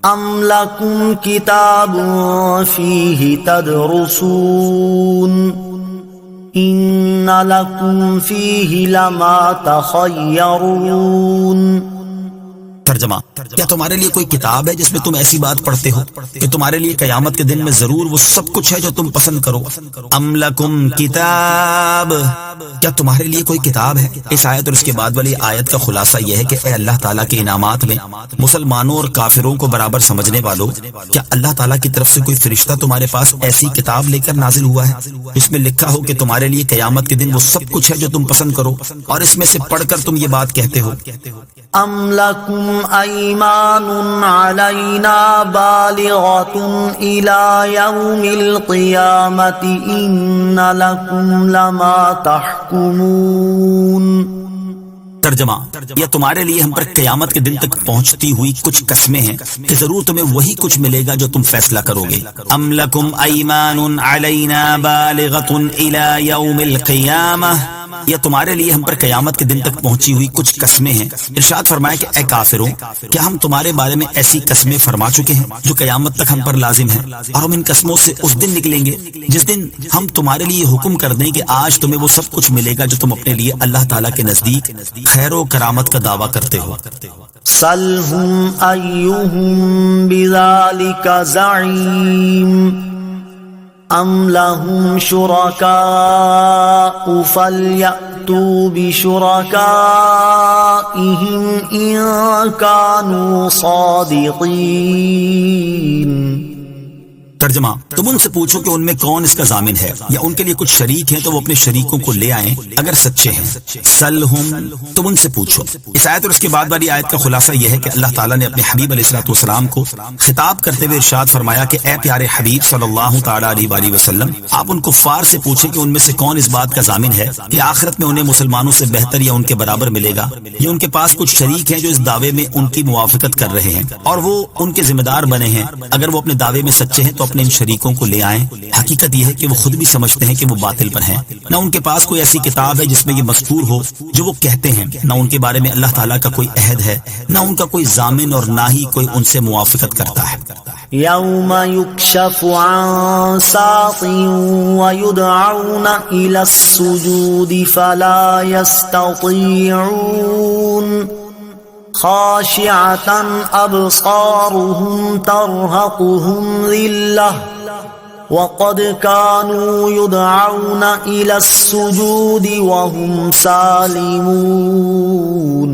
ام لکم کتاب فیہ تدرسون ان لکم فیہ لما تخیرون. ترجمہ: کیا تمہارے لیے کوئی کتاب ہے جس میں تم ایسی بات پڑھتے ہو کہ تمہارے لیے قیامت کے دن میں ضرور وہ سب کچھ ہے جو تم پسند کرو؟ ام لکم کتاب، کیا تمہارے لیے کوئی کتاب ہے؟ اس آیت اور اس کے بعد والی آیت کا خلاصہ یہ ہے کہ اے اللہ تعالیٰ کے انعامات میں مسلمانوں اور کافروں کو برابر سمجھنے والوں، کیا اللہ تعالیٰ کی طرف سے کوئی فرشتہ تمہارے پاس ایسی کتاب لے کر نازل ہوا ہے اس میں لکھا ہو کہ تمہارے لیے قیامت کے دن وہ سب کچھ ہے جو تم پسند کرو، اور اس میں سے پڑھ کر تم یہ بات کہتے ہو؟ ام لکم ایمان علینا بالغۃ الی یوم القیامۃ ان لکم لما تحکمون. ترجمہ: یہ تمہارے لیے ہم پر قیامت کے دن تک پہنچتی ہوئی کچھ قسمیں ہیں کہ ضرور تمہیں وہی کچھ ملے گا جو تم فیصلہ کرو گے. ام لکم ایمان علینا بالغۃ الی یوم القیامہ، یہ تمہارے لیے ہم پر قیامت کے دن تک پہنچی ہوئی کچھ قسمیں ہیں. ارشاد فرمایا کہ اے کافروں، کیا ہم تمہارے بارے میں ایسی قسمیں فرما چکے ہیں جو قیامت تک ہم پر لازم ہیں، اور ہم ان قسموں سے اس دن نکلیں گے جس دن ہم تمہارے لیے حکم کر دیں کہ آج تمہیں وہ سب کچھ ملے گا جو تم اپنے لیے اللہ تعالیٰ کے نزدیک خیر و کرامت کا دعویٰ کرتے ہو. سلہم ایہم بذالک زعیم ام لہم شرکاء فلیأتوا بشرکائہم ان کانوا صادقین. ترجمہ: تم ان سے پوچھو کہ ان میں کون اس کا ضامن ہے، یا ان کے لیے کچھ شریک ہیں تو وہ اپنے شریکوں کو لے آئیں اگر سچے ہیں. سلہم، تم ان سے پوچھو. اس آیت اور اس کے بعد والی آیت کا خلاصہ یہ ہے کہ اللہ تعالیٰ نے اپنے حبیب علیہ الصلوۃ والسلام کو خطاب کرتے ہوئے ارشاد فرمایا کہ اے پیارے حبیب صلی اللہ تعالیٰ علیہ وآلہ وسلم، آپ ان کفار سے پوچھیں کہ ان میں سے کون اس بات کا ضامن ہے کہ آخرت میں انہیں مسلمانوں سے بہتر یا ان کے برابر ملے گا، یا ان کے پاس کچھ شریک ہیں جو اس دعوے میں ان کی موافقت کر رہے ہیں اور وہ ان کے ذمہ دار بنے ہیں. اگر وہ اپنے دعوے میں سچے ہیں تو اپنے ان شریکوں کو لے آئیں. حقیقت یہ ہے کہ وہ خود بھی سمجھتے ہیں کہ وہ باطل پر ہیں. نہ ان کے پاس کوئی ایسی کتاب ہے جس میں یہ مذکور ہو جو وہ کہتے ہیں، نہ ان کے بارے میں اللہ تعالیٰ کا کوئی عہد ہے، نہ ان کا کوئی ضامن، اور نہ ہی کوئی ان سے موافقت کرتا ہے. یوم یکشف عن ساق ویدعون الی السجود فلا یستطیعون خاشعة أبصارهم ترهقهم ذلة وقد كانوا يدعون إلى السجود وهم سالمون.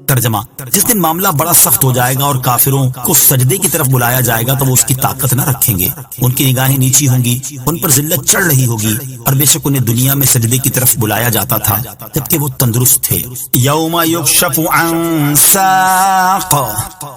ترجمہ، جس دن معاملہ بڑا سخت ہو جائے گا اور کافروں کو سجدے کی طرف بلایا جائے گا تو وہ اس کی طاقت نہ رکھیں گے، ان کی نگاہیں نیچی ہوں گی، ان پر ذلت چڑھ رہی ہوگی، اور بے شک انہیں دنیا میں سجدے کی طرف بلایا جاتا تھا جبکہ وہ تندرست تھے۔ یوم یکشف عن ساق،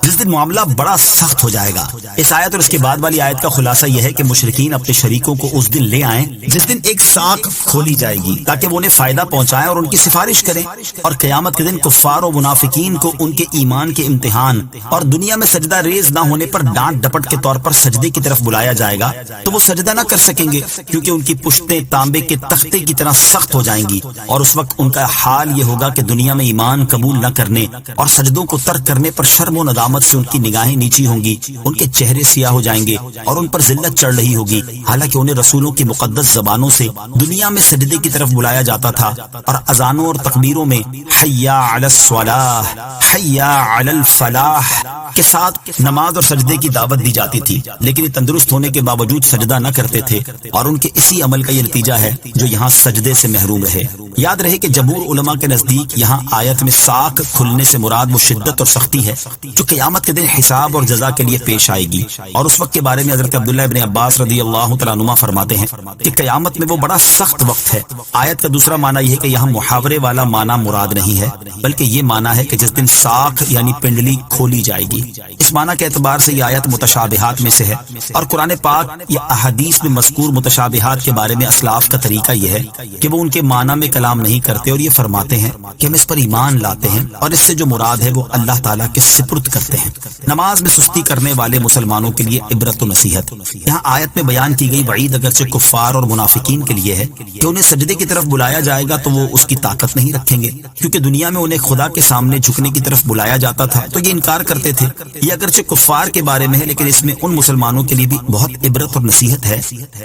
جس دن معاملہ بڑا سخت ہو جائے گا۔ اس آیت اور اس کے بعد والی آیت کا خلاصہ یہ ہے کہ مشرکین اپنے شریکوں کو اس دن لے آئیں جس دن ایک ساق کھولی جائے گی تاکہ وہ انہیں فائدہ پہنچائیں اور ان کی سفارش کریں، اور قیامت کے دن کفار و منافقین کو ان کے ایمان کے امتحان اور دنیا میں سجدہ ریز نہ ہونے پر ڈانٹ ڈپٹ کے طور پر سجدے کی طرف بلایا جائے گا تو وہ سجدہ نہ کر سکیں گے کیونکہ ان کی پشتیں تانبے کے تختے کی طرح سخت ہو جائیں گی، اور اس وقت ان کا حال یہ ہوگا کہ دنیا میں ایمان قبول نہ کرنے اور سجدوں کو ترک کرنے پر شرم و ندامت سے ان کی نگاہیں نیچی ہوں گی، ان کے چہرے سیاہ ہو جائیں گے اور ان پر ذلت چڑھ رہی ہوگی، حالانکہ انہیں رسولوں کی مقدس زبانوں سے دنیا میں سجدے کی طرف بلایا جاتا تھا اور اذانوں اور تکبیروں میں حی علی الصلاح، حی علی الفلاح کے ساتھ نماز اور سجدے کی دعوت دی جاتی تھی، لیکن یہ تندرست ہونے کے باوجود سجدہ نہ کرتے تھے، اور ان کے اسی عمل کا یہ نتیجہ ہے جو یہاں سجدے سے محروم رہے۔ یاد رہے کہ جمہور علماء کے نزدیک یہاں آیت میں ساق کھلنے سے مراد وہ شدت اور سختی ہے جو قیامت کے دن حساب اور جزا کے لیے پیش آئے گی، اور اس وقت کے بارے میں حضرت عبداللہ ابن عباس رضی اللہ تعالیٰ عنہما فرماتے ہیں کہ قیامت میں وہ بڑا سخت وقت ہے۔ آیت کا دوسرا معنی یہ ہے کہ یہاں محاورے والا معنی مراد نہیں ہے بلکہ یہ معنی ہے کہ جس دن ساق یعنی پنڈلی کھولی جائے گی۔ اس معنی کے اعتبار سے یہ آیت متشابہات میں سے ہے، اور قرآن پاک یا احادیث میں مذکور متشابہات کے بارے میں اسلاف کا طریقہ یہ ہے کہ وہ ان کے معنی میں کلام نہیں کرتے اور یہ فرماتے ہیں کہ ہم اس پر ایمان لاتے ہیں اور اس سے جو مراد ہے وہ اللہ تعالیٰ کے سپرد کرتے ہیں۔ نماز میں سستی کرنے والے مسلمانوں کے لیے عبرت و نصیحت۔ یہاں آیت میں بیان کی گئی وعید اگرچہ کفار اور منافقین کے لیے ہے کہ انہیں سجدے کی طرف بلایا جائے گا تو وہ اس کی طاقت نہیں رکھیں گے، کیونکہ دنیا میں انہیں خدا کے سامنے جھکنے کی طرف بلایا جاتا تھا تو یہ انکار کرتے تھے۔ یہ اگرچہ کفار کے بارے میں ہے لیکن اس میں ان مسلمانوں کے لیے بھی بہت عبرت اور نصیحت ہے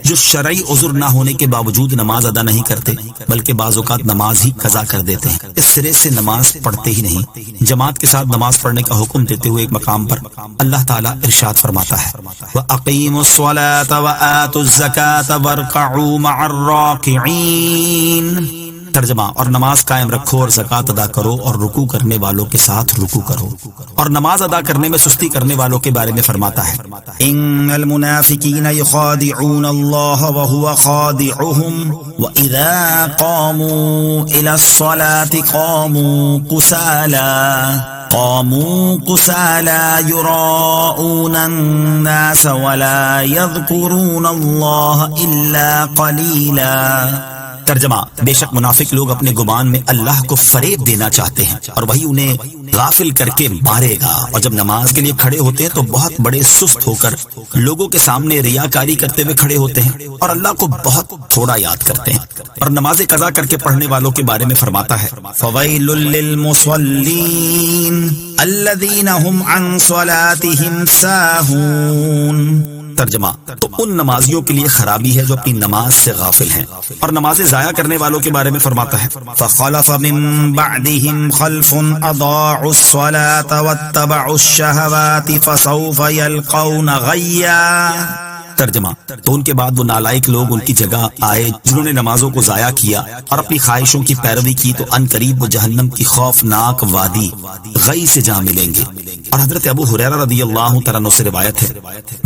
جو شرعی عذر نہ ہونے کے باوجود نماز ادا نہیں کرتے بلکہ بعض اوقات نماز ہی قضا کر دیتے ہیں، اس سرے سے نماز پڑھتے ہی نہیں۔ جماعت کے ساتھ نماز پڑھنے کا حکم دیتے ہوئے ایک مقام پر اللہ تعالیٰ ارشاد فرماتا ہے وَأَقِيمُوا الصَّلَاةَ وَآتُوا الزَّكَاةَ وَارْكَعُوا مَعَ الرَّاكِعِينَ۔ ترجمہ، اور نماز قائم رکھو اور زکوٰۃ ادا کرو اور رکوع کرنے والوں کے ساتھ رکوع کرو، اور نماز ادا کرنے میں سستی کرنے والوں کے بارے میں فرماتا ہے ان المنافقین یخادعون اللہ وهو خادعهم واذا قاموا الى الصلاة قاموا كسالى يراءون الناس ولا يذكرون الله الا قليلا۔ ترجمہ، بے شک منافق لوگ اپنے گمان میں اللہ کو فریب دینا چاہتے ہیں اور وہی انہیں غافل کر کے مارے گا، اور جب نماز کے لیے کھڑے ہوتے ہیں تو بہت بڑے سست ہو کر لوگوں کے سامنے ریاکاری کرتے ہوئے کھڑے ہوتے ہیں اور اللہ کو بہت تھوڑا یاد کرتے ہیں۔ اور نماز قضا کر کے پڑھنے والوں کے بارے میں فرماتا ہے فَوَيْلٌ لِّلْمُصَلِّينَ الَّذِينَ هُمْ عَن صَلَاتِهِمْ سَاهُونَ۔ ترجمہ، تو ان نمازیوں کے لیے خرابی ہے جو اپنی نماز سے غافل ہیں، اور نماز ضائع کرنے والوں کے بارے میں فرماتا ہے فَخَلَفَ مِن بَعْدِهِمْ خَلْفٌ أَضَاعُوا الصَّلَاةَ وَاتَّبَعُوا الشَّهَوَاتِ فَسَوْفَ يَلْقَوْنَ غَيًّا۔ ترجمہ، تو ان کے بعد وہ نالائق لوگ ان کی جگہ آئے جنہوں نے نمازوں کو ضائع کیا اور اپنی خواہشوں کی پیروی کی تو ان قریب وہ جہنم کی خوفناک وادی غی سے جا ملیں گے۔ اور حضرت ابو ہریرہ رضی اللہ تعالیٰ عنہ سے روایت ہے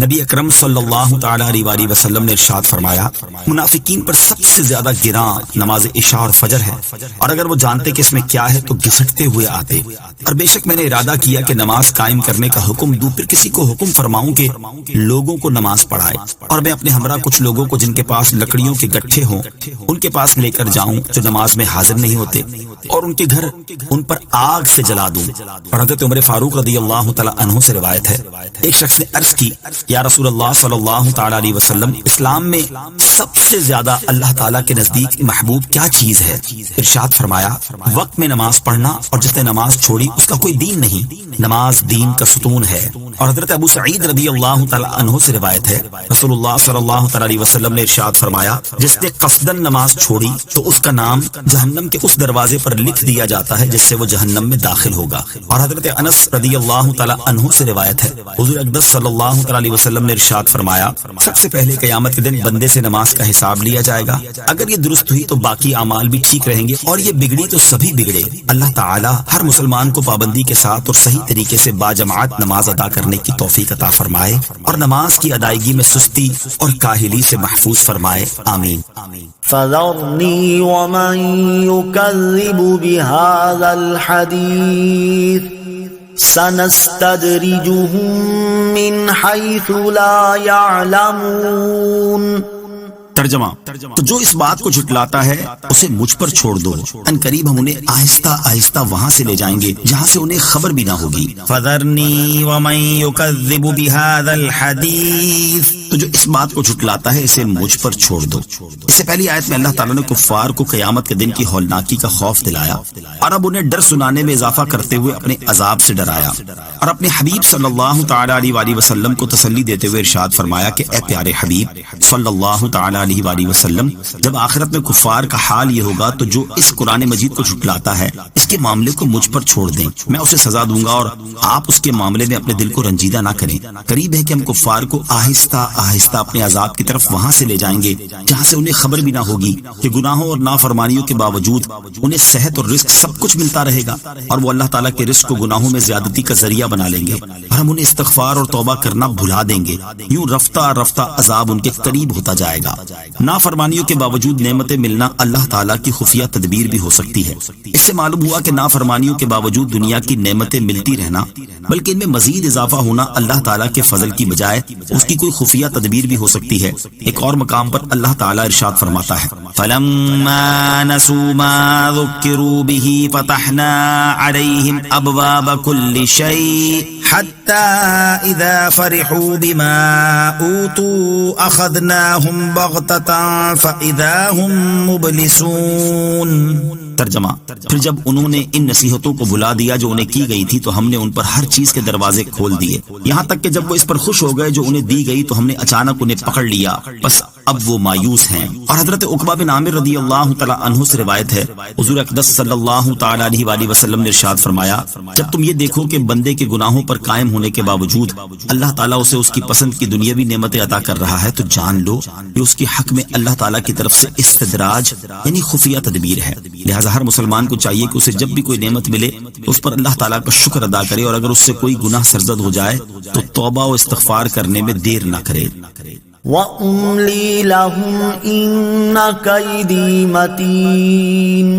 نبی اکرم صلی اللہ تعالیٰ علیہ وسلم نے ارشاد فرمایا منافقین پر سب سے زیادہ گراں نماز عشاء اور فجر ہے، اور اگر وہ جانتے کہ اس میں کیا ہے تو گھسٹتے ہوئے آتے، اور بے شک میں نے ارادہ کیا کہ نماز قائم کرنے کا حکم دوں، پھر کسی کو حکم فرماؤں کہ لوگوں کو نماز پڑھائے، اور میں اپنے ہمراہ کچھ لوگوں کو جن کے پاس لکڑیوں کے گٹھے ہوں ان کے پاس لے کر جاؤں جو نماز میں حاضر نہیں ہوتے، اور ان کے گھر ان پر آگ سے جلا دوں۔ اور حضرت عمر فاروق رضی اللہ تعالیٰ عنہ سے روایت ہے ایک شخص نے عرض کی یا رسول اللہ صلی اللہ تعالیٰ علیہ وسلم، اسلام میں سب سے زیادہ اللہ تعالیٰ کے نزدیک محبوب کیا چیز ہے؟ ارشاد فرمایا وقت میں نماز پڑھنا، اور جس نے نماز چھوڑی اس کا کوئی دین نہیں، نماز دین کا ستون ہے۔ اور حضرت ابو سعید رضی اللہ تعالیٰ عنہ سے روایت ہے رسول اللہ صلی اللہ تعالیٰ علیہ وسلم نے ارشاد فرمایا جس نے قصدن نماز چھوڑی تو اس کا نام جہنم کے اس دروازے پر پر لکھ دیا جاتا ہے جس سے وہ جہنم میں داخل ہوگا۔ اور حضرت انس رضی اللہ تعالی عنہ سے روایت ہے، حضور اقدس صلی اللہ تعالی علیہ وسلم نے ارشاد فرمایا، سب سے پہلے قیامت کے دن بندے سے نماز کا حساب لیا جائے گا، اگر یہ درست ہوئی تو باقی اعمال بھی ٹھیک رہیں گے، اور یہ بگڑی تو سبھی بگڑے۔ اللہ تعالی ہر مسلمان کو پابندی کے ساتھ اور صحیح طریقے سے باجماعت نماز ادا کرنے کی توفیق عطا فرمائے، اور نماز کی ادائیگی میں سستی اور کاہلی سے محفوظ فرمائے، آمین۔ فذرني ومن يكذب بهذا الحديث سنستدرجهم من حيث لا يعلمون۔ ترجمہ، تو جو اس بات کو جھٹلاتا ہے اسے مجھ پر چھوڑ دو، ان قریب ہم انہیں آہستہ آہستہ وہاں سے لے جائیں گے جہاں سے انہیں خبر بھی نہ ہوگی۔ فذرنی ومن یکذب بہذا الحدیث، تو جو اس بات کو جھٹلاتا ہے اسے مجھ پر چھوڑ دو۔ اس سے پہلی آیت میں اللہ تعالیٰ نے کفار کو قیامت کے دن کی ہولناکی کا خوف دلایا، اور اب انہیں ڈر سنانے میں اضافہ کرتے ہوئے اپنے عذاب سے ڈرایا، اور اپنے حبیب صلی اللہ تعالی علیہ وآلہ وسلم کو تسلی دیتے ہوئے ارشاد فرمایا کہ اے پیارے حبیب صلی اللہ تعالی علیہ وآلہ وسلم، جب آخرت میں کفار کا حال یہ ہوگا تو جو اس قرآن مجید کو جھٹلاتا ہے اس کے معاملے کو مجھ پر چھوڑ دیں، میں اسے سزا دوں گا، اور آپ اس کے معاملے میں اپنے دل کو رنجیدہ نہ کریں۔ قریب ہے کہ ہم کفار کو آہستہ آہستہ اپنے عذاب کی طرف وہاں سے لے جائیں گے جہاں سے انہیں خبر بھی نہ ہوگی کہ گناہوں اور نافرمانیوں کے باوجود انہیں صحت اور رزق سب کچھ ملتا رہے گا، اور وہ اللہ تعالیٰ کے رزق کو گناہوں میں زیادتی کا ذریعہ بنا لیں گے، اور ہم انہیں استغفار اور توبہ کرنا بھلا دیں گے۔ یوں رفتہ رفتہ عذاب ان کے قریب ہوتا جائے گا۔ نافرمانیوں کے باوجود نعمتیں ملنا اللہ تعالیٰ کی خفیہ تدبیر بھی ہو سکتی ہے۔ اس سے معلوم ہوا کہ نافرمانیوں کے باوجود دنیا کی نعمتیں ملتی رہنا، بلکہ ان میں مزید اضافہ ہونا اللہ تعالیٰ کے فضل کی بجائے اس کی کوئی خفیہ تدبیر بھی ہو سکتی ہے۔ ایک اور مقام پر اللہ تعالیٰ ارشاد فرماتا ہے، فَلَمَّا نَسُوا مَا ذُكِّرُوا بِهِ فَتَحْنَا عَلَيْهِمْ أَبْوَابَ كُلِّ شَيْءٍ حَتَّى إِذَا فَرِحُوا بِمَا أُوتُوا أَخَذْنَاهُمْ بَغْتَةً فَإِذَا هُمْ مُبْلِسُونَ۔ ترجمہ، پھر جب انہوں نے ان نصیحتوں کو بلا دیا جو انہیں کی گئی تھی تو ہم نے ان پر ہر چیز کے دروازے کھول دیے، یہاں تک کہ جب وہ اس پر خوش ہو گئے جو انہیں دی گئی تو ہم نے اچانک انہیں پکڑ لیا، بس اب وہ مایوس ہیں۔ اور حضرت عقبہ بن عامر رضی اللہ تعالی عنہ سے روایت ہے، حضور اقدس صلی اللہ تعالی علیہ وآلہ وسلم نے ارشاد فرمایا، جب تم یہ دیکھو کہ بندے کے گناہوں پر قائم ہونے کے باوجود اللہ تعالیٰ اسے اس کی پسند کی دنیاوی نعمتیں عطا کر رہا ہے تو جان لو کہ اس کے حق میں اللہ تعالیٰ کی طرف سے استدراج یعنی خفیہ تدبیر ہے۔ لہٰذا ہر مسلمان کو چاہیے کہ اسے جب بھی کوئی نعمت ملے تو اس پر اللہ تعالیٰ کا شکر ادا کرے، اور اگر اس سے کوئی گناہ سرزد ہو جائے تو توبہ و استغفار کرنے میں دیر نہ کرے۔ وَأُمْلِي لَهُمْ إِنَّ كَيْدِي مَتِينٌ۔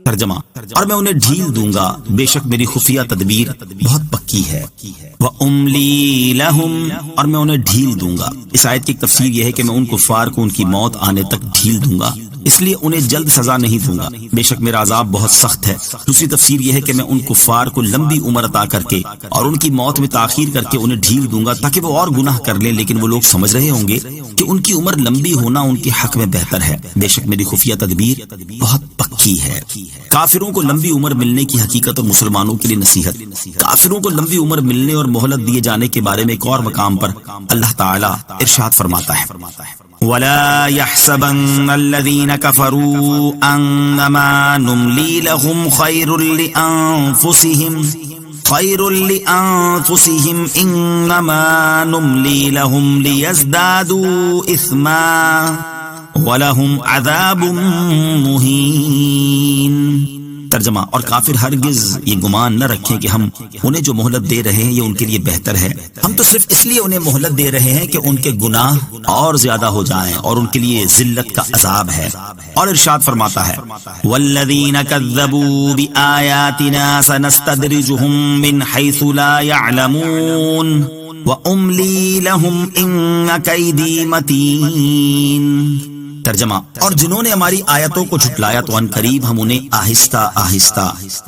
ترجمہ، اور میں انہیں ڈھیل دوں گا، بے شک میری خفیہ تدبیر بہت پکی ہے۔ وَأُمْلِي لَهُمْ، اور میں انہیں ڈھیل دوں گا۔ اس آیت کی تفسیر یہ ہے کہ میں ان کفار کو ان کی موت آنے تک ڈھیل دوں گا، اس لیے انہیں جلد سزا نہیں دوں گا، بے شک میرا عذاب بہت سخت ہے۔ دوسری تفسیر یہ ہے کہ میں ان کفار کو لمبی عمر عطا کر کے اور ان کی موت میں تاخیر کر کے انہیں ڈھیل دوں گا تاکہ وہ اور گناہ کر لیں، لیکن وہ لوگ سمجھ رہے ہوں گے کہ ان کی عمر لمبی ہونا ان کے حق میں بہتر ہے، بے شک میری خفیہ تدبیر بہت پکی ہے۔ کافروں کو لمبی عمر ملنے کی حقیقت اور مسلمانوں کے لیے نصیحت۔ کافروں کو لمبی عمر ملنے اور مہلت دیے جانے کے بارے میں ایک اور مقام پر اللہ تعالیٰ ارشاد فرماتا ہے، وَلَا يَحْسَبَنَّ الَّذِينَ كَفَرُوا أَنَّمَا نُمْلِي لَهُمْ خَيْرٌ لِأَنفُسِهِمْ إِنَّمَا نُمْلِي لَهُمْ لِيَزْدَادُوا إِثْمًا وَلَهُمْ عَذَابٌ مُهِينٌ۔ ترجمہ، اور کافر ہرگز یہ گمان نہ رکھیں کہ ہم انہیں جو مہلت دے رہے ہیں یہ ان کے لیے بہتر ہے، ہم تو صرف اس لیے انہیں مہلت دے رہے ہیں کہ ان کے گناہ اور زیادہ ہو جائیں اور ان کے لیے ذلت کا عذاب ہے۔ اور ارشاد فرماتا ہے، والذین کذبوا بآیاتنا سنستدرجهم من حیث لا يعلمون واملی لهم ان کیدی متین۔ ترجمہ، اور جنہوں نے ہماری آیتوں کو جھٹلایا تو ان قریب ہم انہیں آہستہ آہستہ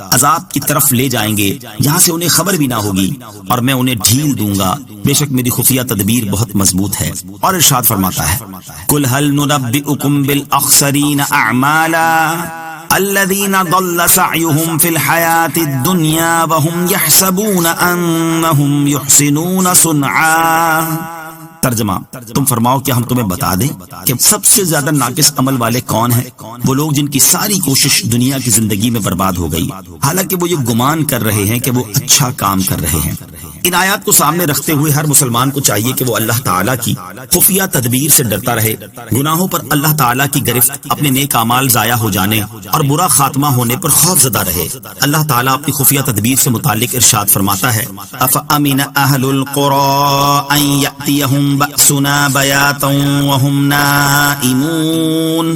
عذاب کی طرف لے جائیں گے جہاں سے انہیں خبر بھی نہ ہوگی، اور میں انہیں ڈھیل دوں گا، بے شک میری خفیہ تدبیر بہت مضبوط ہے۔ اور ارشاد فرماتا ہے، قل هل ننبئکم بالاخسرین اعمالا الذین ضل سعیهم فی الحیاة الدنیا وهم یحسبون انہم یحسنون صنعا۔ ترجمہ، تم فرماؤ کیا ہم تمہیں بتا دیں کہ سب سے زیادہ ناقص عمل والے کون ہیں؟ وہ لوگ جن کی ساری کوشش دنیا کی زندگی میں برباد ہو گئی، حالانکہ وہ یہ گمان کر رہے ہیں کہ وہ اچھا کام کر رہے ہیں۔ ان آیات کو سامنے رکھتے ہوئے ہر مسلمان کو چاہیے کہ وہ اللہ تعالیٰ کی خفیہ تدبیر سے ڈرتا رہے، گناہوں پر اللہ تعالیٰ کی گرفت، اپنے نیک اعمال ضائع ہو جانے اور برا خاتمہ ہونے پر خوف زدہ رہے۔ اللہ تعالیٰ اپنی خفیہ تدبیر سے متعلق ارشاد فرماتا ہے، أَفَأَمِنَ أَهْلُ الْقُرَىٰ أَن يَأْتِيَهُم بَأْسُنَا بَيَاتًا وَهُمْ نَائِمُونَ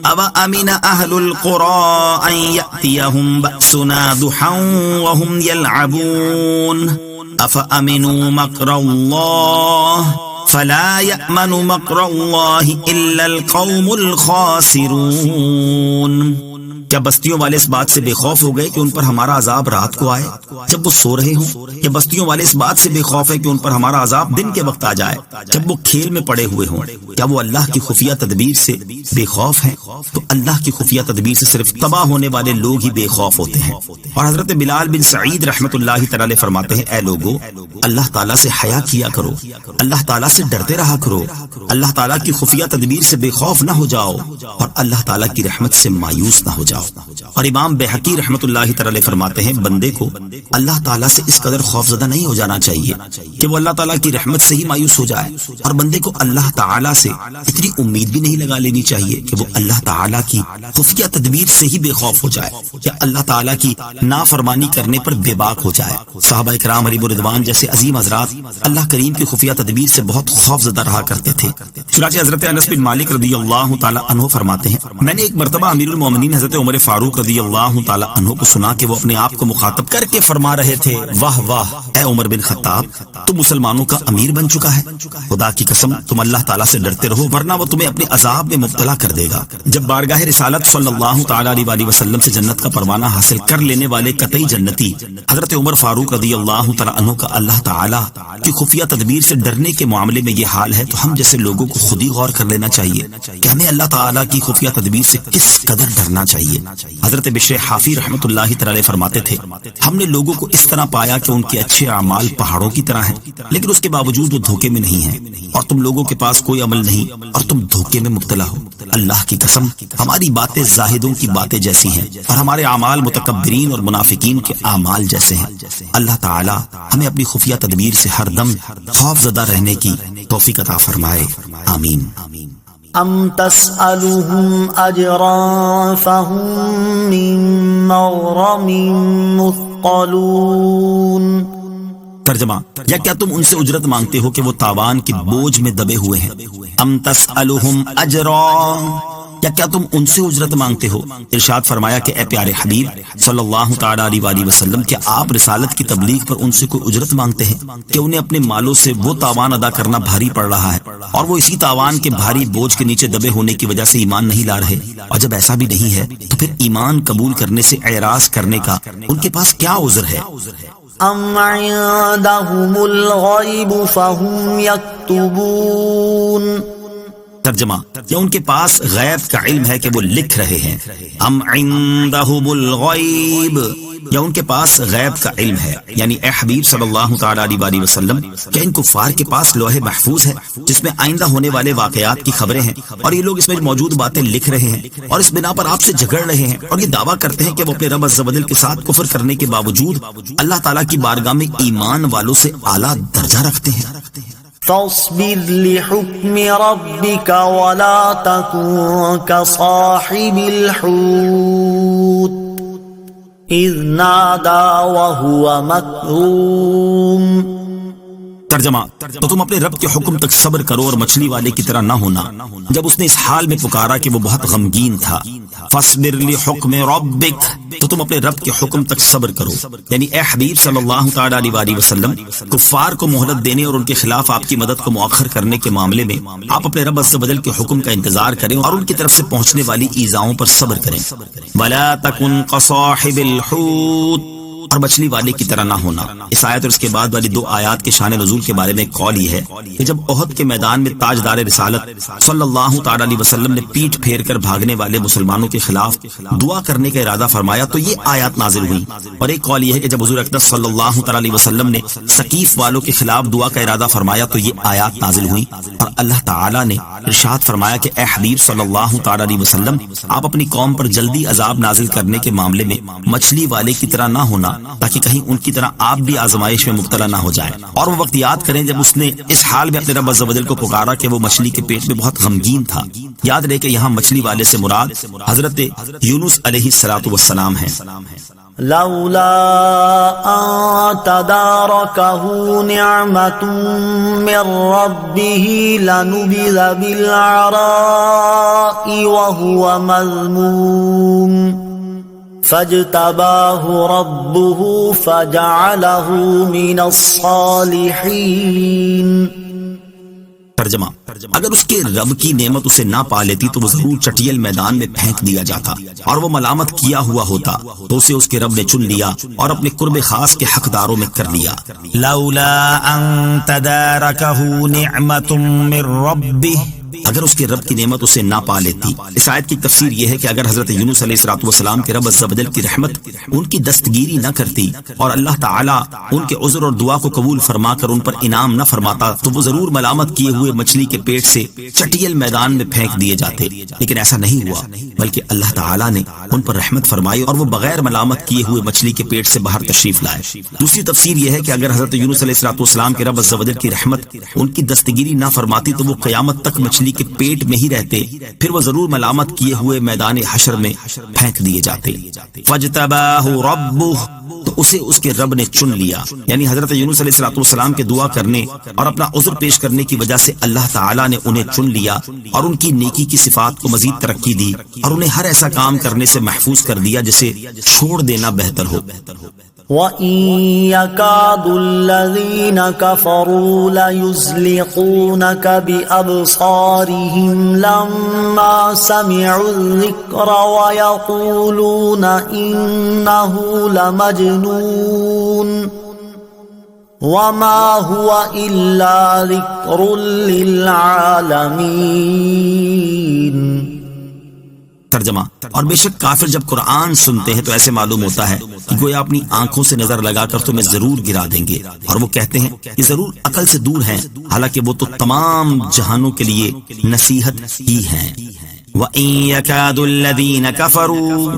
أَوَأَمِنَ أَهْلُ الْقُرَىٰ أَن يَأْتِيَهُم بَأْسُنَا ضُحًى وَهُمْ يَلْعَبُونَ أَفَأَمِنُوا مَكْرَ اللَّهِ فَلَا يَأْمَنُ مَكْرَ اللَّهِ إِلَّا الْقَوْمُ الْخَاسِرُونَ۔ کیا بستیوں والے اس بات سے بے خوف ہو گئے کہ ان پر ہمارا عذاب رات کو آئے جب وہ سو رہے ہوں؟ یا بستیوں والے اس بات سے بے خوف ہے کہ ان پر ہمارا عذاب دن کے وقت آ جائے جب وہ کھیل میں پڑے ہوئے ہوں؟ کیا وہ اللہ کی خفیہ تدبیر سے بے خوف ہیں؟ تو اللہ کی خفیہ تدبیر سے صرف تباہ ہونے والے لوگ ہی بے خوف ہوتے ہیں۔ اور حضرت بلال بن سعید رحمۃ اللہ تعالی فرماتے ہیں، اے لوگو، اللہ تعالیٰ سے حیا کیا کرو، اللہ تعالیٰ سے ڈرتے رہا کرو، اللہ تعالیٰ کی خفیہ تدبیر سے بے خوف نہ ہو جاؤ اور اللہ تعالیٰ کی رحمت سے مایوس نہ ہو جاؤ۔ اور امام بہقی رحمۃ اللہ تعالی فرماتے ہیں، بندے کو اللہ تعالیٰ سے اس قدر خوف زدہ نہیں ہو جانا چاہیے کہ وہ اللہ تعالیٰ کی رحمت سے ہی مایوس ہو جائے، اور بندے کو اللہ تعالیٰ سے اتنی امید بھی نہیں لگا لینی چاہیے کہ وہ اللہ تعالیٰ کی خفیہ تدبیر سے ہی بے خوف ہو جائے یا اللہ تعالیٰ کی نافرمانی کرنے پر بے باک ہو جائے۔ صحابہ کرام علیہ رضوان جیسے عظیم حضرات اللہ کریم کی خفیہ تدبیر سے بہت خوف زدہ رہا کرتے تھے۔ چنانچہ حضرت انس بن مالک رضی اللہ تعالیٰ عنہ فرماتے ہیں، میں نے ایک مرتبہ امیر المومنین حضرت عمر فاروق رضی اللہ تعالیٰ عنہ کو سنا کہ وہ اپنے آپ کو مخاطب کر کے فرما رہے تھے، واہ واہ اے عمر بن خطاب، تم مسلمانوں کا امیر بن چکا ہے، خدا کی قسم تم اللہ تعالیٰ سے ڈرتے رہو ورنہ وہ تمہیں اپنے عذاب میں مبتلا کر دے گا۔ جب بارگاہ رسالت صلی اللہ تعالیٰ علیہ وسلم سے جنت کا پروانہ حاصل کر لینے والے قطعی جنتی حضرت عمر فاروق رضی اللہ تعالیٰ عنہ کا اللہ تعالیٰ کی خفیہ تدبیر سے ڈرنے کے معاملے میں یہ حال ہے، تو ہم جیسے لوگوں کو خود ہی غور کر لینا چاہیے کہ ہمیں اللہ تعالیٰ کی خفیہ تدبیر سے کس قدر ڈرنا چاہیے۔ حضرت بشر حافی رحمۃ اللہ تعالی فرماتے تھے، ہم نے لوگوں کو اس طرح پایا کہ ان کے اچھے اعمال پہاڑوں کی طرح ہیں، لیکن اس کے باوجود وہ دھوکے میں نہیں ہیں، اور تم لوگوں کے پاس کوئی عمل نہیں اور تم دھوکے میں مبتلا ہو۔ اللہ کی قسم ہماری باتیں زاہدوں کی باتیں جیسی ہیں اور ہمارے اعمال متکبرین اور منافقین کے اعمال جیسے ہیں۔ اللہ تعالی ہمیں اپنی خفیہ تدبیر سے ہر دم خوف زدہ رہنے کی توفیق عطا فرمائے، آمین۔ أَمْ تَسْأَلُهُمْ أَجْرًا فَهُمْ مِنْ مَغْرَمٍ مُثْقَلُونَ۔ ترجمہ، یا کیا تم ان سے اجرت مانگتے ہو کہ وہ تاوان کے بوجھ میں دبے ہوئے ہیں؟ ام تسألہم اجرا، یا کیا تم ان سے اجرت مانگتے ہو؟ ارشاد فرمایا کہ اے پیارے حبیب صلی اللہ تعالیٰ علیہ وسلم، کیا آپ رسالت کی تبلیغ پر ان سے کوئی اجرت مانگتے ہیں کہ انہیں اپنے مالوں سے وہ تاوان ادا کرنا بھاری پڑ رہا ہے اور وہ اسی تاوان کے بھاری بوجھ کے نیچے دبے ہونے کی وجہ سے ایمان نہیں لا رہے؟ اور جب ایسا بھی نہیں ہے تو پھر ایمان قبول کرنے سے اعراض کرنے کا ان کے پاس کیا عذر ہے؟ أَمْ عِندَهُمُ الْغَيْبُ فَهُمْ يَكْتُبُونَ۔ ترجمہ، یا ان کے پاس غیب کا علم ہے کہ وہ لکھ رہے ہیں؟ ام عندہم الغیب، یا ان کے پاس غیب کا علم ہے، یعنی اے حبیب صلی اللہ تعالیٰ علیہ وسلم، کیا ان کفار کے پاس لوح محفوظ ہے جس میں آئندہ ہونے والے واقعات کی خبریں ہیں اور یہ لوگ اس میں موجود باتیں لکھ رہے ہیں اور اس بنا پر آپ سے جھگڑ رہے ہیں اور یہ دعویٰ کرتے ہیں کہ وہ اپنے رب عز و جل کے ساتھ کفر کرنے کے باوجود اللہ تعالیٰ کی بارگاہ میں ایمان والوں سے اعلیٰ درجہ رکھتے ہیں؟ فاصبر لحكم ربك ولا تكن كصاحب الحوت إذ نادى وهو مكظوم۔ ترجمہ، تو تم اپنے رب کے حکم تک صبر کرو اور مچھلی والے کی طرح نہ ہونا جب اس نے اس حال میں پکارا کہ وہ بہت غمگین تھا۔ فاصبر لحکم ربک، تو تم اپنے رب کے حکم تک صبر کرو، یعنی اے حبیب صلی اللہ تعالیٰ علیہ وسلم، کفار کو مہلت دینے اور ان کے خلاف آپ کی مدد کو مؤخر کرنے کے معاملے میں آپ اپنے رب عز و جل کے حکم کا انتظار کریں اور ان کی طرف سے پہنچنے والی ایذاؤں پر صبر کریں۔ ولا تکن کصاحب الحوت، اور مچھلی والے کی طرح نہ ہونا۔ اس آیت اور اس کے بعد والی 2 آیات کے شان نزول کے بارے میں قول یہ ہے کہ جب احد کے میدان میں تاجدار رسالت صلی اللہ تعالی علیہ وسلم نے پیٹ پھیر کر بھاگنے والے مسلمانوں کے خلاف دعا کرنے کا ارادہ فرمایا تو یہ آیات نازل ہوئی، اور ایک قول یہ ہے کہ جب حضور اقدس صلی اللہ تعالی علیہ وسلم نے ثقیف والوں کے خلاف دعا کا ارادہ فرمایا تو یہ آیات نازل ہوئی، اور اللہ تعالی نے ارشاد فرمایا کہ اے حبیب صلی اللہ تعالی علیہ وسلم آپ اپنی قوم پر جلدی عذاب نازل کرنے کے معاملے میں مچھلی والے کی طرح نہ ہونا، تاکہ کہیں ان کی طرح آپ بھی آزمائش میں مبتلا نہ ہو جائیں۔ اور وہ وقت یاد کریں جب اس نے اس حال میں اپنے رب عز و جل کو پکارا کہ وہ مچھلی کے پیٹ میں بہت غمگین تھا۔ یاد رہے کہ یہاں مچھلی والے سے مراد حضرت یونس علیہ السلام ہیں۔ لولا أن تداركه نعمة من ربه لنبذ بالعراء وهو مذموم فاجتباه ربه فجعله من الصالحين۔ ترجمہ: اگر اس کے رب کی نعمت اسے نہ پا لیتی تو وہ ضرور چٹیل میدان میں پھینک دیا جاتا اور وہ ملامت کیا ہوا ہوتا، تو اسے اس کے رب نے چن لیا اور اپنے قرب خاص کے حقداروں میں کر لیا۔ لولا ان تدارکہ نعمت من ربہ، اگر اس کے رب کی نعمت اسے نہ پا لیتی۔ اس آیت کی تفسیر یہ ہے کہ اگر حضرت یونس علیہ السلام کے رب عز و جل کی رحمت ان کی دستگیری نہ کرتی اور اللہ تعالیٰ ان کے عذر اور دعا کو قبول فرما کر ان پر انعام نہ فرماتا تو وہ ضرور ملامت کیے ہوئے مچھلی کے پیٹ سے چٹیل میدان میں پھینک دیے جاتے، لیکن ایسا نہیں ہوا، بلکہ اللہ تعالیٰ نے ان پر رحمت فرمائی اور وہ بغیر ملامت کیے ہوئے مچھلی کے پیٹ سے باہر تشریف لائے۔ دوسری تفسیر یہ ہے کہ اگر حضرت یونس علیہ السلام کے رب عز و جل کی رحمت ان کی دستگیری نہ فرماتی تو وہ قیامت تک مچھلی کے پیٹ میں ہی رہتے، پھر وہ ضرور ملامت کیے ہوئے میدان حشر میں پھینک دیے جاتے۔ فاجتباہ ربہ، تو اسے اس کے رب نے چن لیا، یعنی حضرت یونس علیہ السلام کے دعا کرنے اور اپنا عذر پیش کرنے کی وجہ سے اللہ تعالیٰ نے انہیں چن لیا اور ان کی نیکی کی صفات کو مزید ترقی دی اور انہیں ہر ایسا کام کرنے سے محفوظ کر دیا جسے چھوڑ دینا بہتر ہو۔ وَإِن يَكَادُ الَّذِينَ كَفَرُوا لَيُزْلِقُونَكَ بِأَبْصَارِهِمْ لَمَّا سَمِعُوا الذِّكْرَ وَيَقُولُونَ إِنَّهُ لَمَجْنُونٌ وَمَا هُوَ إِلَّا ذِكْرٌ لِّلْعَالَمِينَ۔ ترجمہ: اور بے شک کافر جب قرآن سنتے ہیں تو ایسے معلوم ہوتا ہے کہ گویا اپنی آنکھوں سے نظر لگا کر تمہیں ضرور گرا دیں گے، اور وہ کہتے ہیں کہ ضرور عقل سے دور ہیں، حالانکہ وہ تو تمام جہانوں کے لیے نصیحت ہی ہیں۔ وَإِن يَكَادُ الَّذِينَ كَفَرُوا،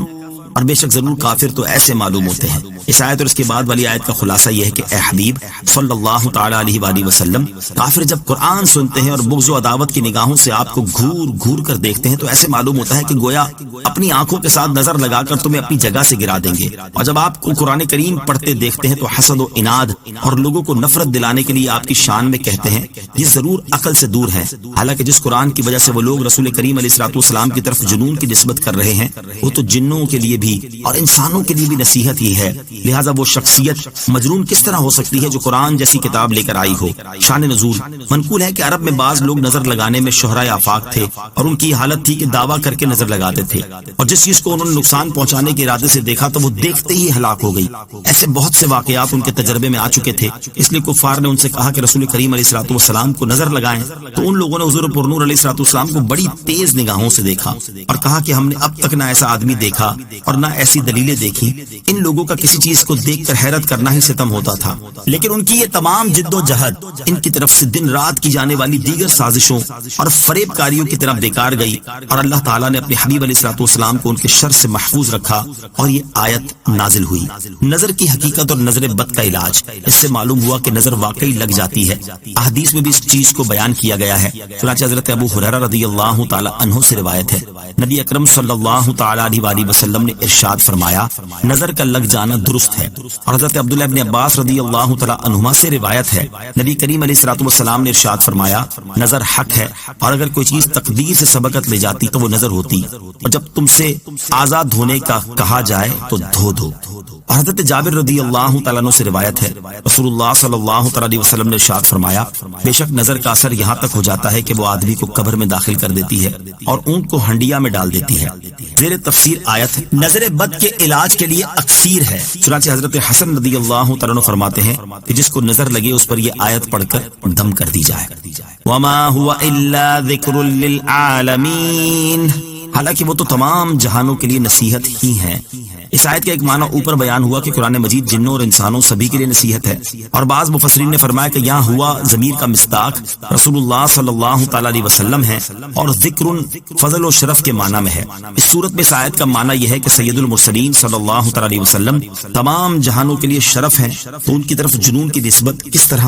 اور بے شک ضرور کافر تو ایسے معلوم ہوتے ہیں۔ اس آیت اور اس کے بعد والی آیت کا خلاصہ یہ ہے کہ اے حبیب صلی اللہ تعالی علیہ وآلہ وسلم، کافر جب قرآن سنتے ہیں اور بغض و عداوت کی نگاہوں سے آپ کو گھور گھور کر دیکھتے ہیں تو ایسے معلوم ہوتا ہے کہ گویا اپنی آنکھوں کے ساتھ نظر لگا کر تمہیں اپنی جگہ سے گرا دیں گے، اور جب آپ کو قرآن کریم پڑھتے دیکھتے ہیں تو حسد و اناد اور لوگوں کو نفرت دلانے کے لیے آپ کی شان میں کہتے ہیں یہ ضرور عقل سے دور ہے، حالانکہ جس قرآن کی وجہ سے وہ لوگ رسول کریم علیہ السلام کی طرف جنون کی نسبت کر رہے ہیں وہ تو جنوں کے لیے بھی اور انسانوں کے لیے بھی نصیحت ہی ہے، لہٰذا وہ شخصیت مجنون کس طرح ہو سکتی ہے جو قرآن جیسی کتاب لے کر آئی ہو۔ شان نزول منقول ہے کہ عرب میں بعض لوگ نظر لگانے میں شہرائے آفاق تھے اور ان کی حالت تھی کہ دعویٰ کر کے نظر لگاتے تھے، اور جس چیز کو انہوں نے نقصان پہنچانے کے ارادے سے دیکھا تو وہ دیکھتے ہی ہلاک ہو گئی۔ ایسے بہت سے واقعات ان کے تجربے میں آ چکے تھے، اس لیے کفار نے ان سے کہا کہ رسول کریم علیہ السلام کو نظر لگائیں، تو ان لوگوں نے حضور پرنور علیہ السلام کو بڑی تیز نگاہوں سے دیکھا اور کہا کہ ہم نے اب تک نہ ایسا آدمی دیکھا اور نہ ایسی دلیلیں دیکھی۔ ان لوگوں کا کسی چیز کو دیکھ کر حیرت کرنا ہی ستم ہوتا تھا، لیکن ان کی یہ تمام جد و جہد ان کی طرف سے دن رات کی جانے والی دیگر سازشوں اور فریب کاریوں کی طرف بیکار گئی، اور اللہ تعالیٰ نے اپنے حبیب علیہ السلام کو ان کے شر سے محفوظ رکھا اور یہ آیت نازل ہوئی۔ نظر کی حقیقت اور نظر بد کا علاج، اس سے معلوم ہوا کہ نظر واقعی لگ جاتی ہے۔ احادیث میں بھی اس چیز کو بیان کیا گیا ہے، چنانچہ حضرت ابو ہریرہ رضی اللہ تعالی عنہ سے روایت ہے، نبی اکرم صلی اللہ تعالی علیہ وسلم نے ارشاد فرمایا نظر کا لگ جانا درست ہے، اور حضرت عبداللہ ابن عباس رضی اللہ تعالی عنہما سے روایت ہے، نبی کریم علیہ السلام نے ارشاد فرمایا نظر حق ہے، اور اگر کوئی چیز تقدیر سے سبقت لے جاتی تو وہ نظر ہوتی، اور جب تم سے آزاد ہونے کا کہا جائے تو دھو دو۔ اور حضرت جابر رضی اللہ تعالیٰ عنہ سے روایت ہے، رسول اللہ صلی اللہ تعالی علیہ وسلم نے ارشاد فرمایا بے شک نظر کا اثر یہاں تک ہو جاتا ہے کہ وہ آدمی کو قبر میں داخل کر دیتی ہے اور اونٹ کو ہنڈیا میں ڈال دیتی ہے۔ زیر تفسیر آیت نظر بد کے علاج کے لیے اکسیر ہے۔ چنانچہ حضرت حسن رضی اللہ تعالیٰ عنہ فرماتے ہیں کہ جس کو نظر لگے اس پر یہ آیت پڑھ کر دم کر دی جائے، وما هو الا ذکر للعالمین، حالانکہ وہ تو تمام جہانوں کے لیے نصیحت ہی ہیں۔ اس آیت کا ایک معنی اوپر بیان ہوا کہ قرآن مجید جنوں اور انسانوں سبھی کے لیے نصیحت ہے، اور بعض مفسرین نے فرمایا کہ یہاں ہوا ضمیر کا مصداق رسول اللہ صلی اللہ تعالیٰ علیہ وسلم ہے، اور ذکر فضل و شرف کے معنی میں ہے۔ اس صورت میں اس آیت کا معنی یہ ہے کہ سید المرسلین صلی اللہ تعالیٰ علیہ وسلم تمام جہانوں کے لیے شرف ہیں، تو ان کی طرف جنون کی نسبت کس طرح